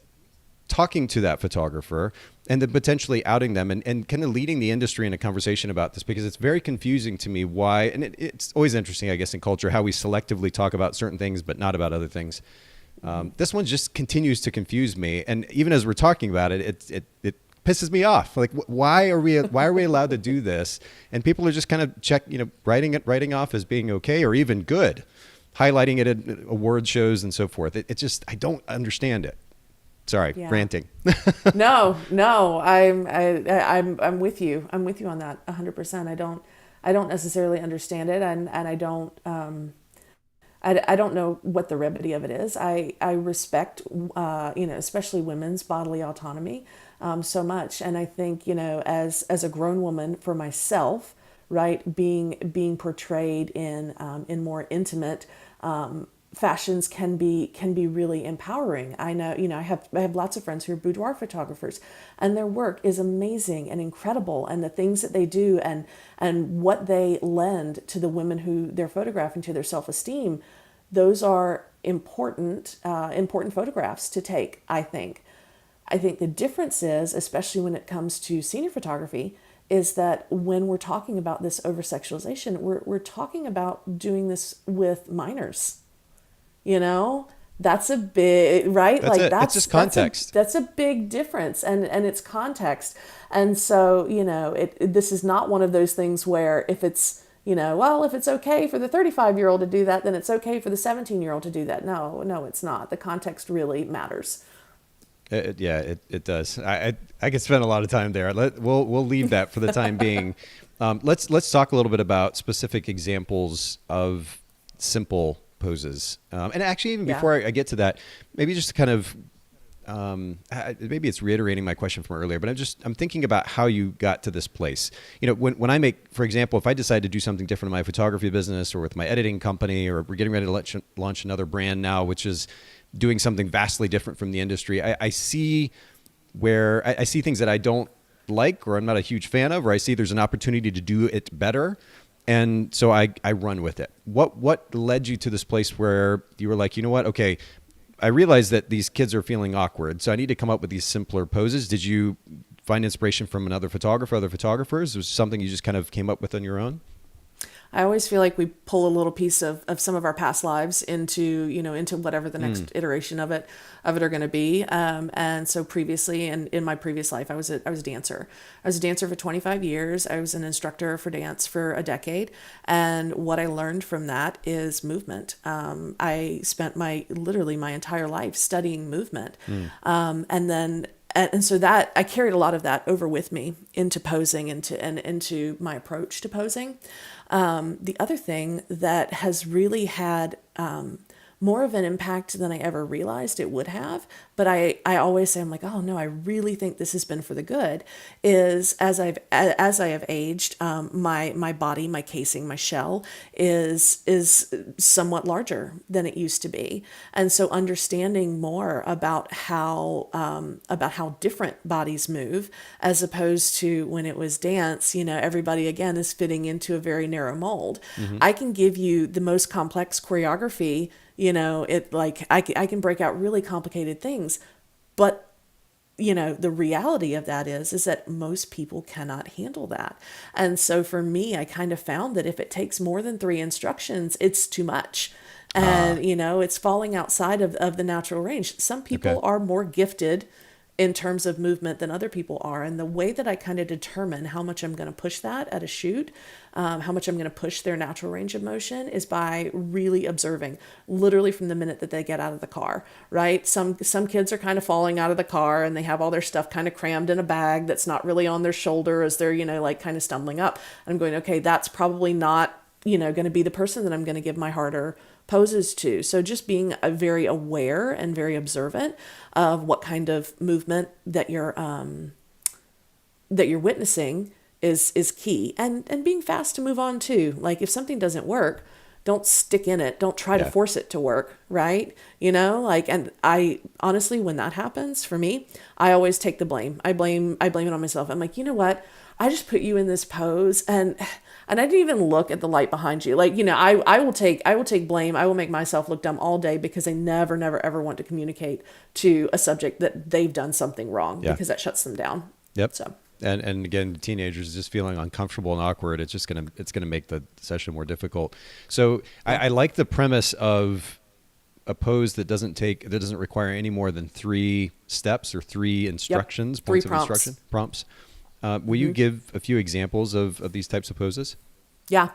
talking to that photographer and then potentially outing them and kind of leading the industry in a conversation about this, because it's very confusing to me why, and it's always interesting, I guess, in culture, how we selectively talk about certain things but not about other things. This one just continues to confuse me, and even as we're talking about it, it pisses me off. Like, why are we allowed to do this? And people are just kind of writing off as being okay or even good, highlighting it at award shows and so forth. It just, I don't understand it. Sorry, ranting. No, I'm with you. I'm with you on that 100%. I don't necessarily understand it, and I don't I don't know what the remedy of it is. I respect especially women's bodily autonomy so much, and I think as a grown woman for myself, right, being portrayed in more intimate fashions can be really empowering. I know, I have lots of friends who are boudoir photographers, and their work is amazing and incredible, and the things that they do and what they lend to the women who they're photographing, to their self-esteem, those are important photographs to take, I think. I think the difference is, especially when it comes to senior photography, is that when we're talking about this over-sexualization, we're talking about doing this with minors. That's a big, right? That's just context. That's a big difference, and it's context. And so, this is not one of those things where if it's, if it's okay for the 35-year-old to do that, then it's okay for the 17-year-old to do that. No, it's not. The context really matters. It does. I could spend a lot of time there. We'll leave that for the time being. Let's talk a little bit about specific examples of simple poses. And actually, even before I get to that, maybe just to kind of, maybe it's reiterating my question from earlier, but I'm thinking about how you got to this place. When I make, for example, if I decide to do something different in my photography business or with my editing company, or we're getting ready to launch another brand now, which is doing something vastly different from the industry, I see things that I don't like, or I'm not a huge fan of, or I see there's an opportunity to do it better. And so I run with it. What led you to this place where you were like, you know what? Okay, I realize that these kids are feeling awkward, so I need to come up with these simpler poses. Did you find inspiration from other photographers? Was it something you just kind of came up with on your own? I always feel like we pull a little piece of some of our past lives into whatever the next iteration of it are going to be. And so previously, and in my previous life, I was a dancer. I was a dancer for 25 years. I was an instructor for dance for a decade. And what I learned from that is movement. I spent literally my entire life studying movement. And then and so that I carried a lot of that over with me into posing, into my approach to posing. The other thing that has really had more of an impact than I ever realized it would have, but I always say, I'm like, oh no, I really think this has been for the good, is as I have aged, my body, my casing, my shell is somewhat larger than it used to be. And so understanding more about how different bodies move, as opposed to when it was dance, everybody again is fitting into a very narrow mold. I can give you the most complex choreography, I can break out really complicated things, but the reality of that is that most people cannot handle that. And so for me, I kind of found that if it takes more than 3 instructions, it's too much. And, it's falling outside of the natural range. Some people are more gifted in terms of movement than other people are. And the way that I kind of determine how much I'm going to push that at a shoot, how much I'm going to push their natural range of motion, is by really observing, literally from the minute that they get out of the car, right? Some kids are kind of falling out of the car and they have all their stuff kind of crammed in a bag that's not really on their shoulder as they're, kind of stumbling up. I'm going, okay, that's probably not, going to be the person that I'm going to give my harder poses to. So just being very aware and very observant of what kind of movement that you're witnessing is key, and being fast to move on too. Like if something doesn't work, don't stick in it. Don't try to force it to work. Right. And I honestly, when that happens for me, I always take the blame. I blame it on myself. I'm like, you know what? I just put you in this pose and I didn't even look at the light behind you. I will take blame. I will make myself look dumb all day because I never, ever want to communicate to a subject that they've done something wrong, because that shuts them down. Yep. So. And again, teenagers just feeling uncomfortable and awkward, it's gonna make the session more difficult. So I like the premise of a pose that doesn't require any more than 3 steps or 3 instructions, points of instruction, prompts. Will you give a few examples of these types of poses? Yeah.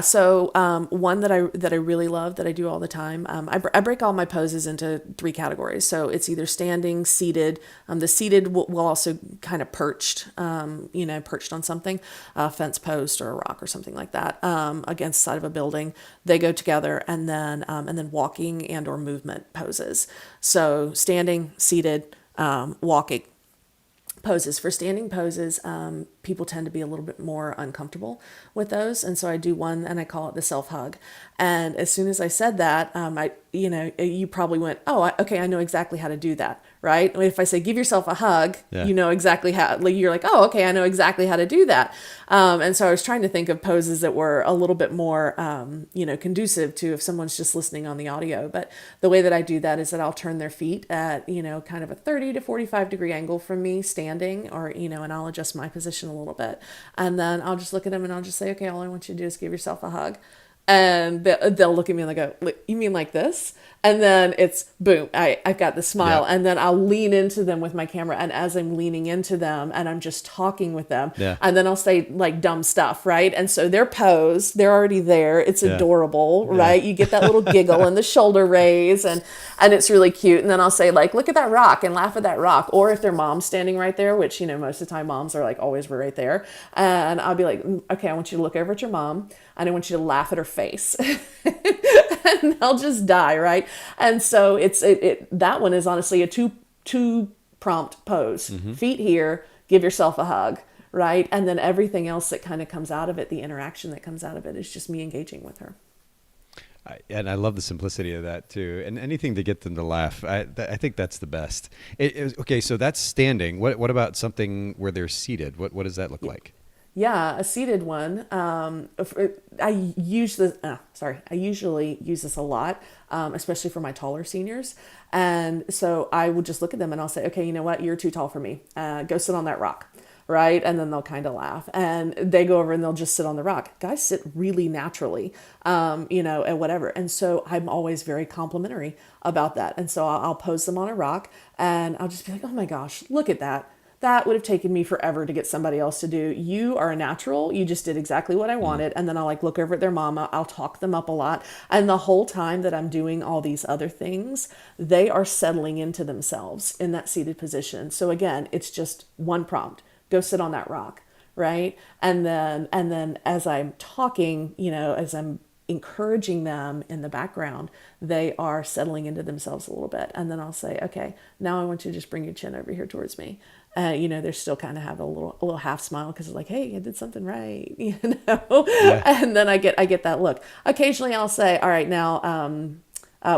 So one that I really love that I do all the time. I break all my poses into 3 categories. So it's either standing, seated. The seated will also kind of perched on something, a fence post or a rock or something like that, against the side of a building. They go together, and then walking and or movement poses. So standing, seated, walking poses. For standing poses, people tend to be a little bit more uncomfortable with those. And so I do one and I call it the self-hug. And as soon as I said that, you probably went, oh, okay, I know exactly how to do that, right? If I say, give yourself a hug, you know exactly how, you're like, oh, okay, I know exactly how to do that. And so I was trying to think of poses that were a little bit more, conducive to if someone's just listening on the audio. But the way that I do that is that I'll turn their feet at, kind of a 30 to 45 degree angle from me standing, or, and I'll adjust my position a little bit. And then I'll just look at them and I'll just say, okay, all I want you to do is give yourself a hug. And they'll look at me and they go, you mean like this? And then it's boom, I've got the smile. And then I'll lean into them with my camera. And as I'm leaning into them and I'm just talking with them, and then I'll say like dumb stuff, right? And so they're posed, they're already there. It's adorable, right? You get that little giggle and the shoulder raise, and it's really cute. And then I'll say like, look at that rock, and laugh at that rock. Or if their mom's standing right there, which, most of the time moms are like always right there. And I'll be like, okay, I want you to look over at your mom and I want you to laugh at her face. And they'll just die, right? And so that one is honestly a two prompt pose. Feet here, give yourself a hug, right? And then everything else that kind of comes out of it, the interaction that comes out of it, is just me engaging with her. And I love the simplicity of that too. And anything to get them to laugh, I think that's the best. Okay, so that's standing. What about something where they're seated? What does that look like? Yeah, a seated one. I usually use this a lot, especially for my taller seniors. And so I will just look at them and I'll say, okay, you know what? You're too tall for me. Go sit on that rock. Right. And then they'll kind of laugh and they go over and they'll just sit on the rock. Guys sit really naturally, and whatever. And so I'm always very complimentary about that. And so I'll pose them on a rock and I'll just be like, oh my gosh, look at that. that would have taken me forever to get somebody else to do. You are a natural. You just did exactly what I wanted. And then I'll like look over at their mama. I'll talk them up a lot. And the whole time that I'm doing all these other things, they are settling into themselves in that seated position. So again, it's just one prompt. Go sit on that rock, right? And then as I'm talking, as I'm encouraging them in the background, they are settling into themselves a little bit. And then I'll say, okay, now I want you to just bring your chin over here towards me. They're still kind of have a little half smile because it's like, hey, I did something right, Yeah. And then I get that look. Occasionally I'll say, all right, now,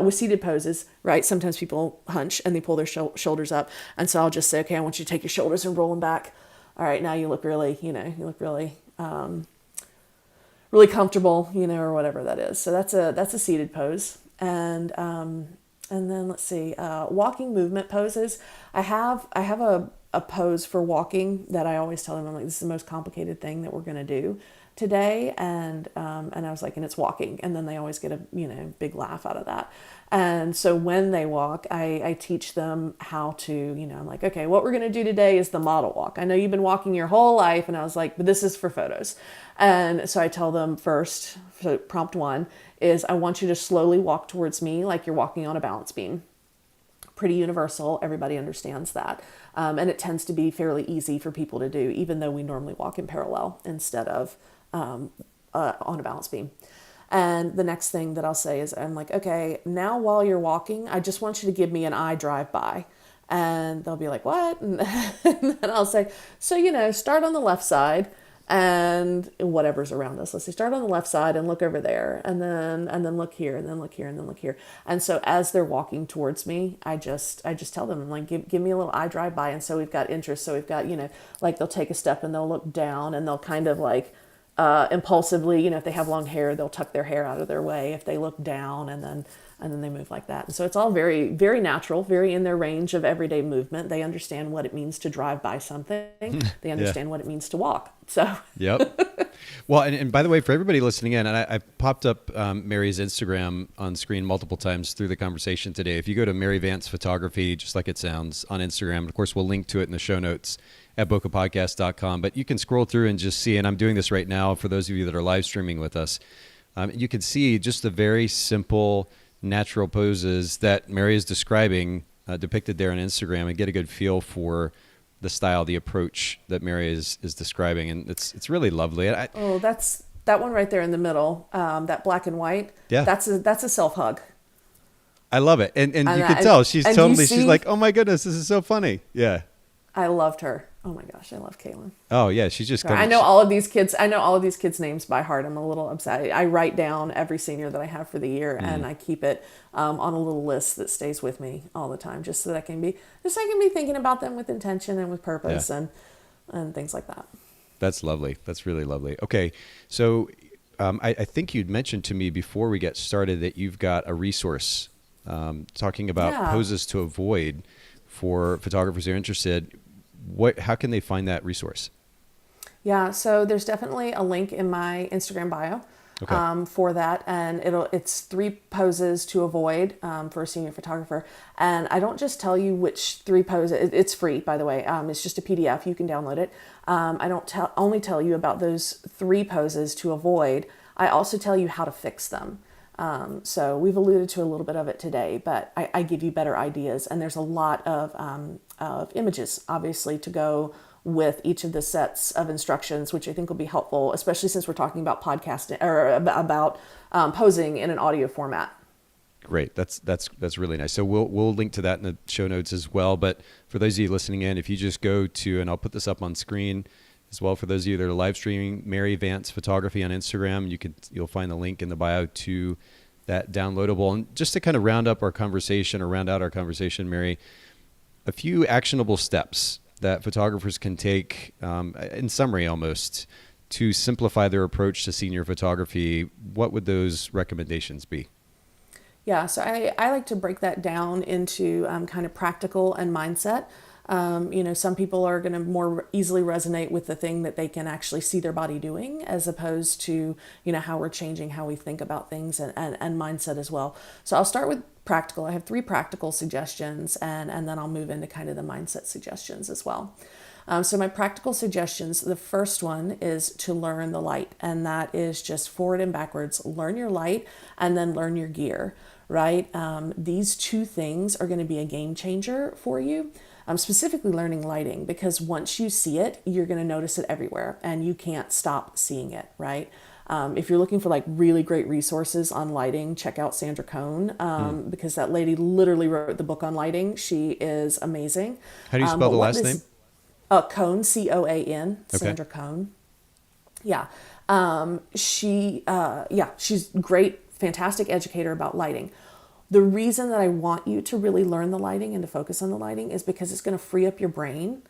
with seated poses, right? Sometimes people hunch and they pull their shoulders up. And so I'll just say, okay, I want you to take your shoulders and roll them back. All right, now you look really, really comfortable, or whatever that is. So that's a seated pose. And then let's see, walking movement poses. I have a pose for walking that I always tell them, I'm like, this is the most complicated thing that we're going to do today. And I was like, and it's walking. And then they always get a, big laugh out of that. And so when they walk, I teach them how to, I'm like, okay, what we're going to do today is the model walk. I know you've been walking your whole life. And I was like, but this is for photos. And so I tell them first, so prompt 1 is I want you to slowly walk towards me like you're walking on a balance beam. Pretty universal. Everybody understands that. And it tends to be fairly easy for people to do, even though we normally walk in parallel instead of on a balance beam. And the next thing that I'll say is I'm like, okay, now while you're walking, I just want you to give me an eye drive by. And they'll be like, what? And then I'll say, so, start on the left side and whatever's around us. Let's say start on the left side and look over there and then look here and then look here and then look here. And so as they're walking towards me, I just tell them, I'm like, give me a little eye drive by. And so we've got interest. So we've got, like they'll take a step and they'll look down and they'll kind of like impulsively, if they have long hair, they'll tuck their hair out of their way if they look down and then they move like that. And so it's all very, very natural, very in their range of everyday movement. They understand what it means to drive by something. They understand what it means to walk. So. Yep. Well, and by the way, for everybody listening in, and I popped up Mary's Instagram on screen multiple times through the conversation today. If you go to Mary Vance Photography, just like it sounds, on Instagram, of course, we'll link to it in the show notes at bokehpodcast.com. But you can scroll through and just see, and I'm doing this right now for those of you that are live streaming with us. You can see just the very simple, natural poses that Mary is describing depicted there on Instagram, and get a good feel for the style, the approach that Mary is describing. And it's really lovely. That's that one right there in the middle, that black and white. Yeah. That's a self-hug. I love it. And you can tell she's totally, she's like, oh my goodness, this is so funny. Yeah. I loved her. Oh my gosh, I love Kaylin. Oh yeah, she's just. I know all of these kids. I know all of these kids' names by heart. I'm a little upset. I write down every senior that I have for the year, and I keep it on a little list that stays with me all the time, just so that I can be thinking about them with intention and with purpose, and things like that. That's lovely. That's really lovely. Okay, so I think you'd mentioned to me before we get started that you've got a resource talking about poses to avoid for photographers who are interested. How can they find that resource? Yeah, so there's definitely a link in my Instagram bio for that, and it's 3 poses to avoid for a senior photographer. And I don't just tell you which 3 poses. It's free, by the way. It's just a PDF. You can download it. I don't only tell you about those 3 poses to avoid. I also tell you how to fix them. So we've alluded to a little bit of it today, but I give you better ideas. And there's a lot of images, obviously, to go with each of the sets of instructions, which I think will be helpful, especially since we're talking about podcasting or about posing in an audio format. Great. That's really nice. So we'll link to that in the show notes as well. But for those of you listening in, if you just go to, and I'll put this up on screen as well for those of you that are live streaming, Mary Vance Photography on Instagram, you'll find the link in the bio to that downloadable. And just to kind of round out our conversation, Mary, a few actionable steps that photographers can take, in summary almost, to simplify their approach to senior photography. What would those recommendations be? Yeah, so I like to break that down into kind of practical and mindset. Some people are going to more easily resonate with the thing that they can actually see their body doing, as opposed to, how we're changing how we think about things and mindset as well. So I'll start with practical. I have 3 practical suggestions, and then I'll move into kind of the mindset suggestions as well. So my practical suggestions, the first one is to learn the light, and that is just forward and backwards. Learn your light and then learn your gear, right? These 2 things are going to be a game changer for you. Specifically learning lighting, because once you see it, you're going to notice it everywhere and you can't stop seeing it, right? If you're looking for like really great resources on lighting, check out Sandra Cohn, because that lady literally wrote the book on lighting. She is amazing. How do you spell the last name? Cohn, Coan, Sandra Cohn. Yeah. She's great, fantastic educator about lighting. The reason that I want you to really learn the lighting and to focus on the lighting is because it's going to free up your brain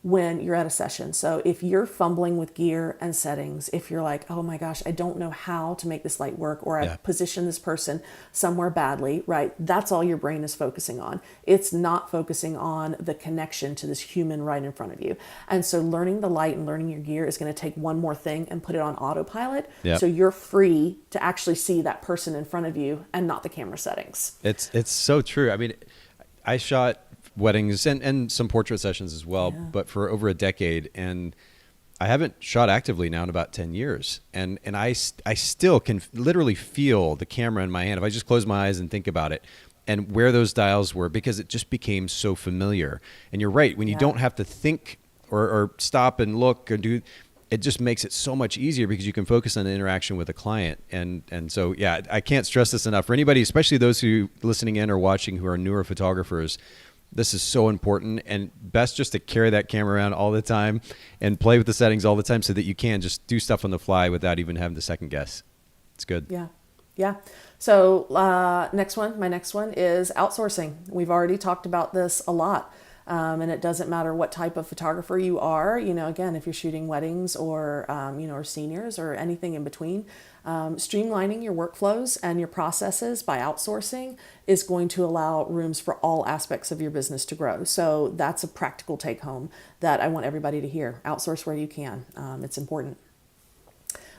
when you're at a session. So if you're fumbling with gear and settings, if you're like, oh my gosh, I don't know how to make this light work, or I've positioned this person somewhere badly, right? That's all your brain is focusing on. It's not focusing on the connection to this human right in front of you. And so learning the light and learning your gear is going to take one more thing and put it on autopilot. Yep. So you're free to actually see that person in front of you and not the camera settings. It's so true. I mean, I shot weddings and some portrait sessions as well, but for over a decade, and I haven't shot actively now in about 10 years. And I still can literally feel the camera in my hand if I just close my eyes and think about it, and where those dials were, because it just became so familiar. And you're right, when you don't have to think or stop and look or do, it just makes it so much easier because you can focus on the interaction with a client. And so, yeah, I can't stress this enough for anybody, especially those who listening in or watching who are newer photographers. This is so important, and best just to carry that camera around all the time and play with the settings all the time so that you can just do stuff on the fly without even having to second guess. It's good. Yeah. So my next one is outsourcing. We've already talked about this a lot. And it doesn't matter what type of photographer you are, again, if you're shooting weddings or, or seniors or anything in between, streamlining your workflows and your processes by outsourcing is going to allow rooms for all aspects of your business to grow. So that's a practical take home that I want everybody to hear. Outsource where you can. It's important.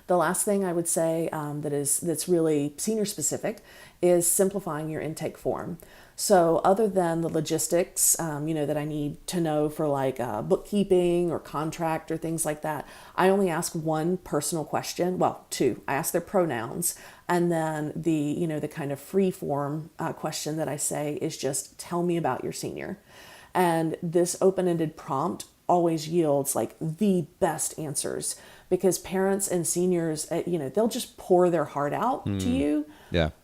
The last thing I would say that's really senior specific is simplifying your intake form. So other than the logistics, that I need to know for like bookkeeping or contract or things like that, I only ask one personal question. Well, 2. I ask their pronouns, and then the kind of free form question that I say is just tell me about your senior. And this open-ended prompt always yields like the best answers, because parents and seniors, they'll just pour their heart out to you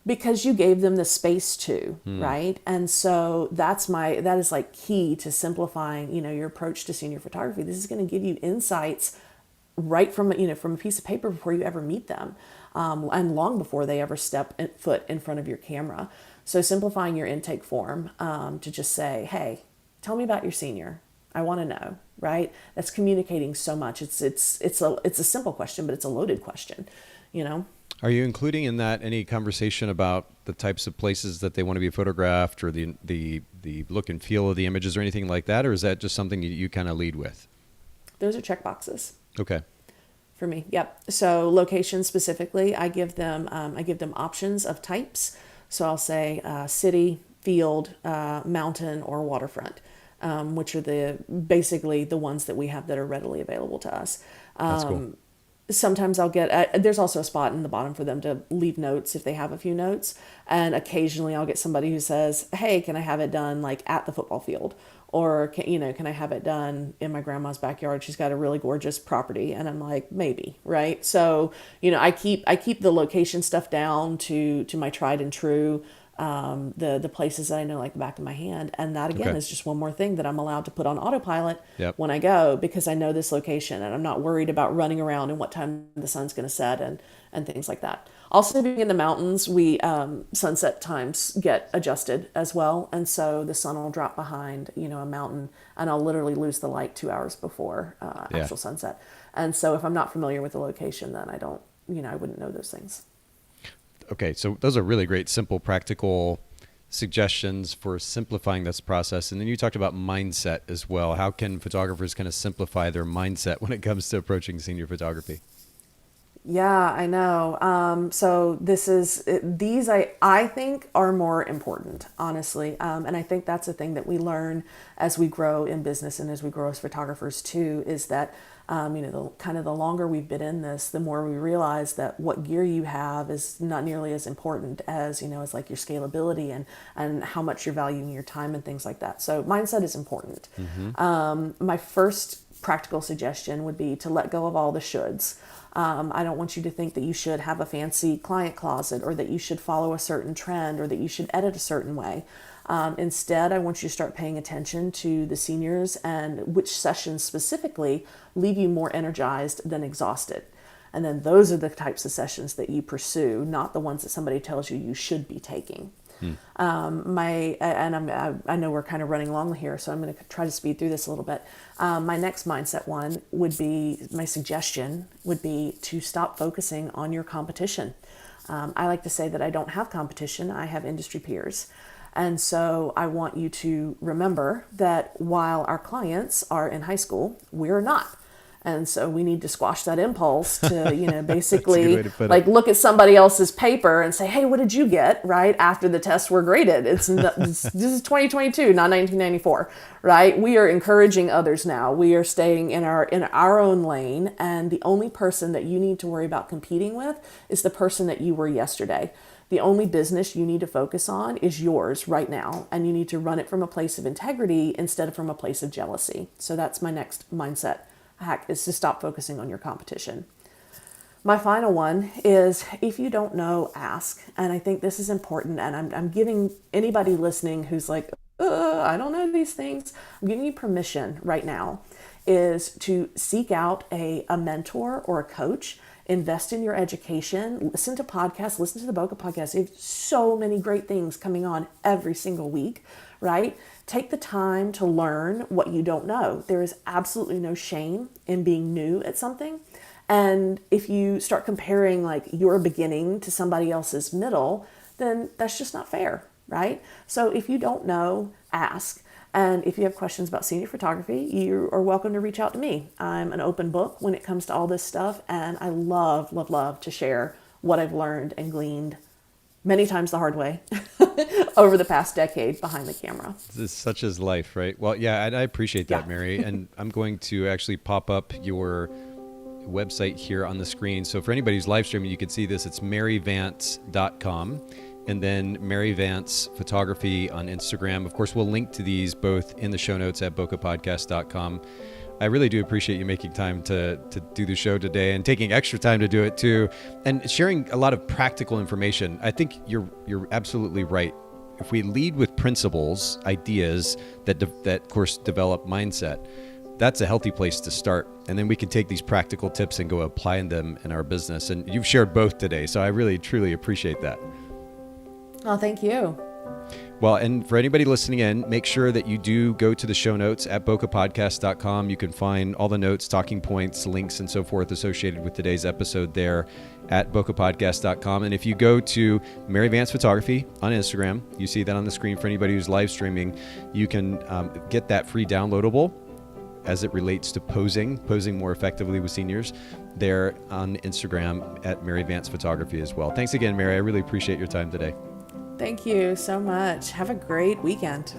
because you gave them the space to, right? And so that is like key to simplifying, your approach to senior photography. This is going to give you insights right from a piece of paper before you ever meet them, and long before they ever step foot in front of your camera. So simplifying your intake form to just say, hey, tell me about your senior. I want to know, right? That's communicating so much. It's a simple question, but it's a loaded question, Are you including in that any conversation about the types of places that they want to be photographed, or the look and feel of the images or anything like that? Or is that just something you kind of lead with? Those are check boxes. Okay. For me. Yep. So location specifically, I give them options of types. So I'll say city, field, mountain, or waterfront. Which are basically the ones that we have that are readily available to us. That's cool. Sometimes I'll get, there's also a spot in the bottom for them to leave notes if they have a few notes. And occasionally I'll get somebody who says, hey, can I have it done like at the football field? Or, can I have it done in my grandma's backyard? She's got a really gorgeous property. And I'm like, maybe, right? So, I keep the location stuff down to my tried and true, the places that I know like the back of my hand. And that again is just one more thing that I'm allowed to put on autopilot when I go, because I know this location and I'm not worried about running around and what time the sun's going to set and things like that. Also, being in the mountains, we sunset times get adjusted as well. And so the sun will drop behind, a mountain, and I'll literally lose the light 2 hours before actual sunset. And so if I'm not familiar with the location, then I don't, I wouldn't know those things. Okay, so those are really great, simple, practical suggestions for simplifying this process. And then you talked about mindset as well. How can photographers kind of simplify their mindset when it comes to approaching senior photography? Yeah, I know. So these I think are more important, honestly. And I think that's a thing that we learn as we grow in business and as we grow as photographers too, is that, the longer we've been in this, the more we realize that what gear you have is not nearly as important as, as like your scalability and how much you're valuing your time and things like that. So mindset is important. My first practical suggestion would be to let go of all the shoulds. I don't want you to think that you should have a fancy client closet or that you should follow a certain trend or that you should edit a certain way. Instead, I want you to start paying attention to the seniors and which sessions specifically leave you more energized than exhausted. And then those are the types of sessions that you pursue, not the ones that somebody tells you should be taking. I know we're kind of running along here, so I'm going to try to speed through this a little bit. My next mindset one would be, my suggestion would be to stop focusing on your competition. I like to say that I don't have competition, I have industry peers. And so I want you to remember that while our clients are in high school, we're not. And so we need to squash that impulse to, basically like look at somebody else's paper and say, hey, what did you get? Right. After the tests were graded. This is 2022, not 1994. Right. We are encouraging others now. We are staying in our own lane. And the only person that you need to worry about competing with is the person that you were yesterday. The only business you need to focus on is yours right now. And you need to run it from a place of integrity instead of from a place of jealousy. So that's my next mindset hack, is to stop focusing on your competition. My final one is, if you don't know, ask. And I think this is important. And I'm giving anybody listening who's like, I don't know these things, I'm giving you permission right now, is to seek out a mentor or a coach. Invest in your education, listen to podcasts, listen to the Bokeh Podcast. They have so many great things coming on every single week, right? Take the time to learn what you don't know. There is absolutely no shame in being new at something. And if you start comparing like your beginning to somebody else's middle, then that's just not fair, right? So if you don't know, ask. And if you have questions about senior photography, you are welcome to reach out to me. I'm an open book when it comes to all this stuff. And I love, love, love to share what I've learned and gleaned many times the hard way over the past decade behind the camera. Such is life, right? Well, yeah, I appreciate that, Mary. And I'm going to actually pop up your website here on the screen. So for anybody who's live streaming, you can see this. It's maryvance.com. And then Mary Vance Photography on Instagram. Of course, we'll link to these both in the show notes at bokehpodcast.com. I really do appreciate you making time to do the show today and taking extra time to do it too, and sharing a lot of practical information. I think you're absolutely right. If we lead with principles, ideas that of course develop mindset, that's a healthy place to start. And then we can take these practical tips and go applying them in our business. And you've shared both today, so I really truly appreciate that. Oh, thank you. Well, and for anybody listening in, make sure that you do go to the show notes at bokehpodcast.com. You can find all the notes, talking points, links, and so forth associated with today's episode there at bokehpodcast.com. And if you go to Mary Vance Photography on Instagram, you see that on the screen for anybody who's live streaming, you can get that free downloadable as it relates to posing more effectively with seniors there on Instagram at Mary Vance Photography as well. Thanks again, Mary. I really appreciate your time today. Thank you so much. Have a great weekend.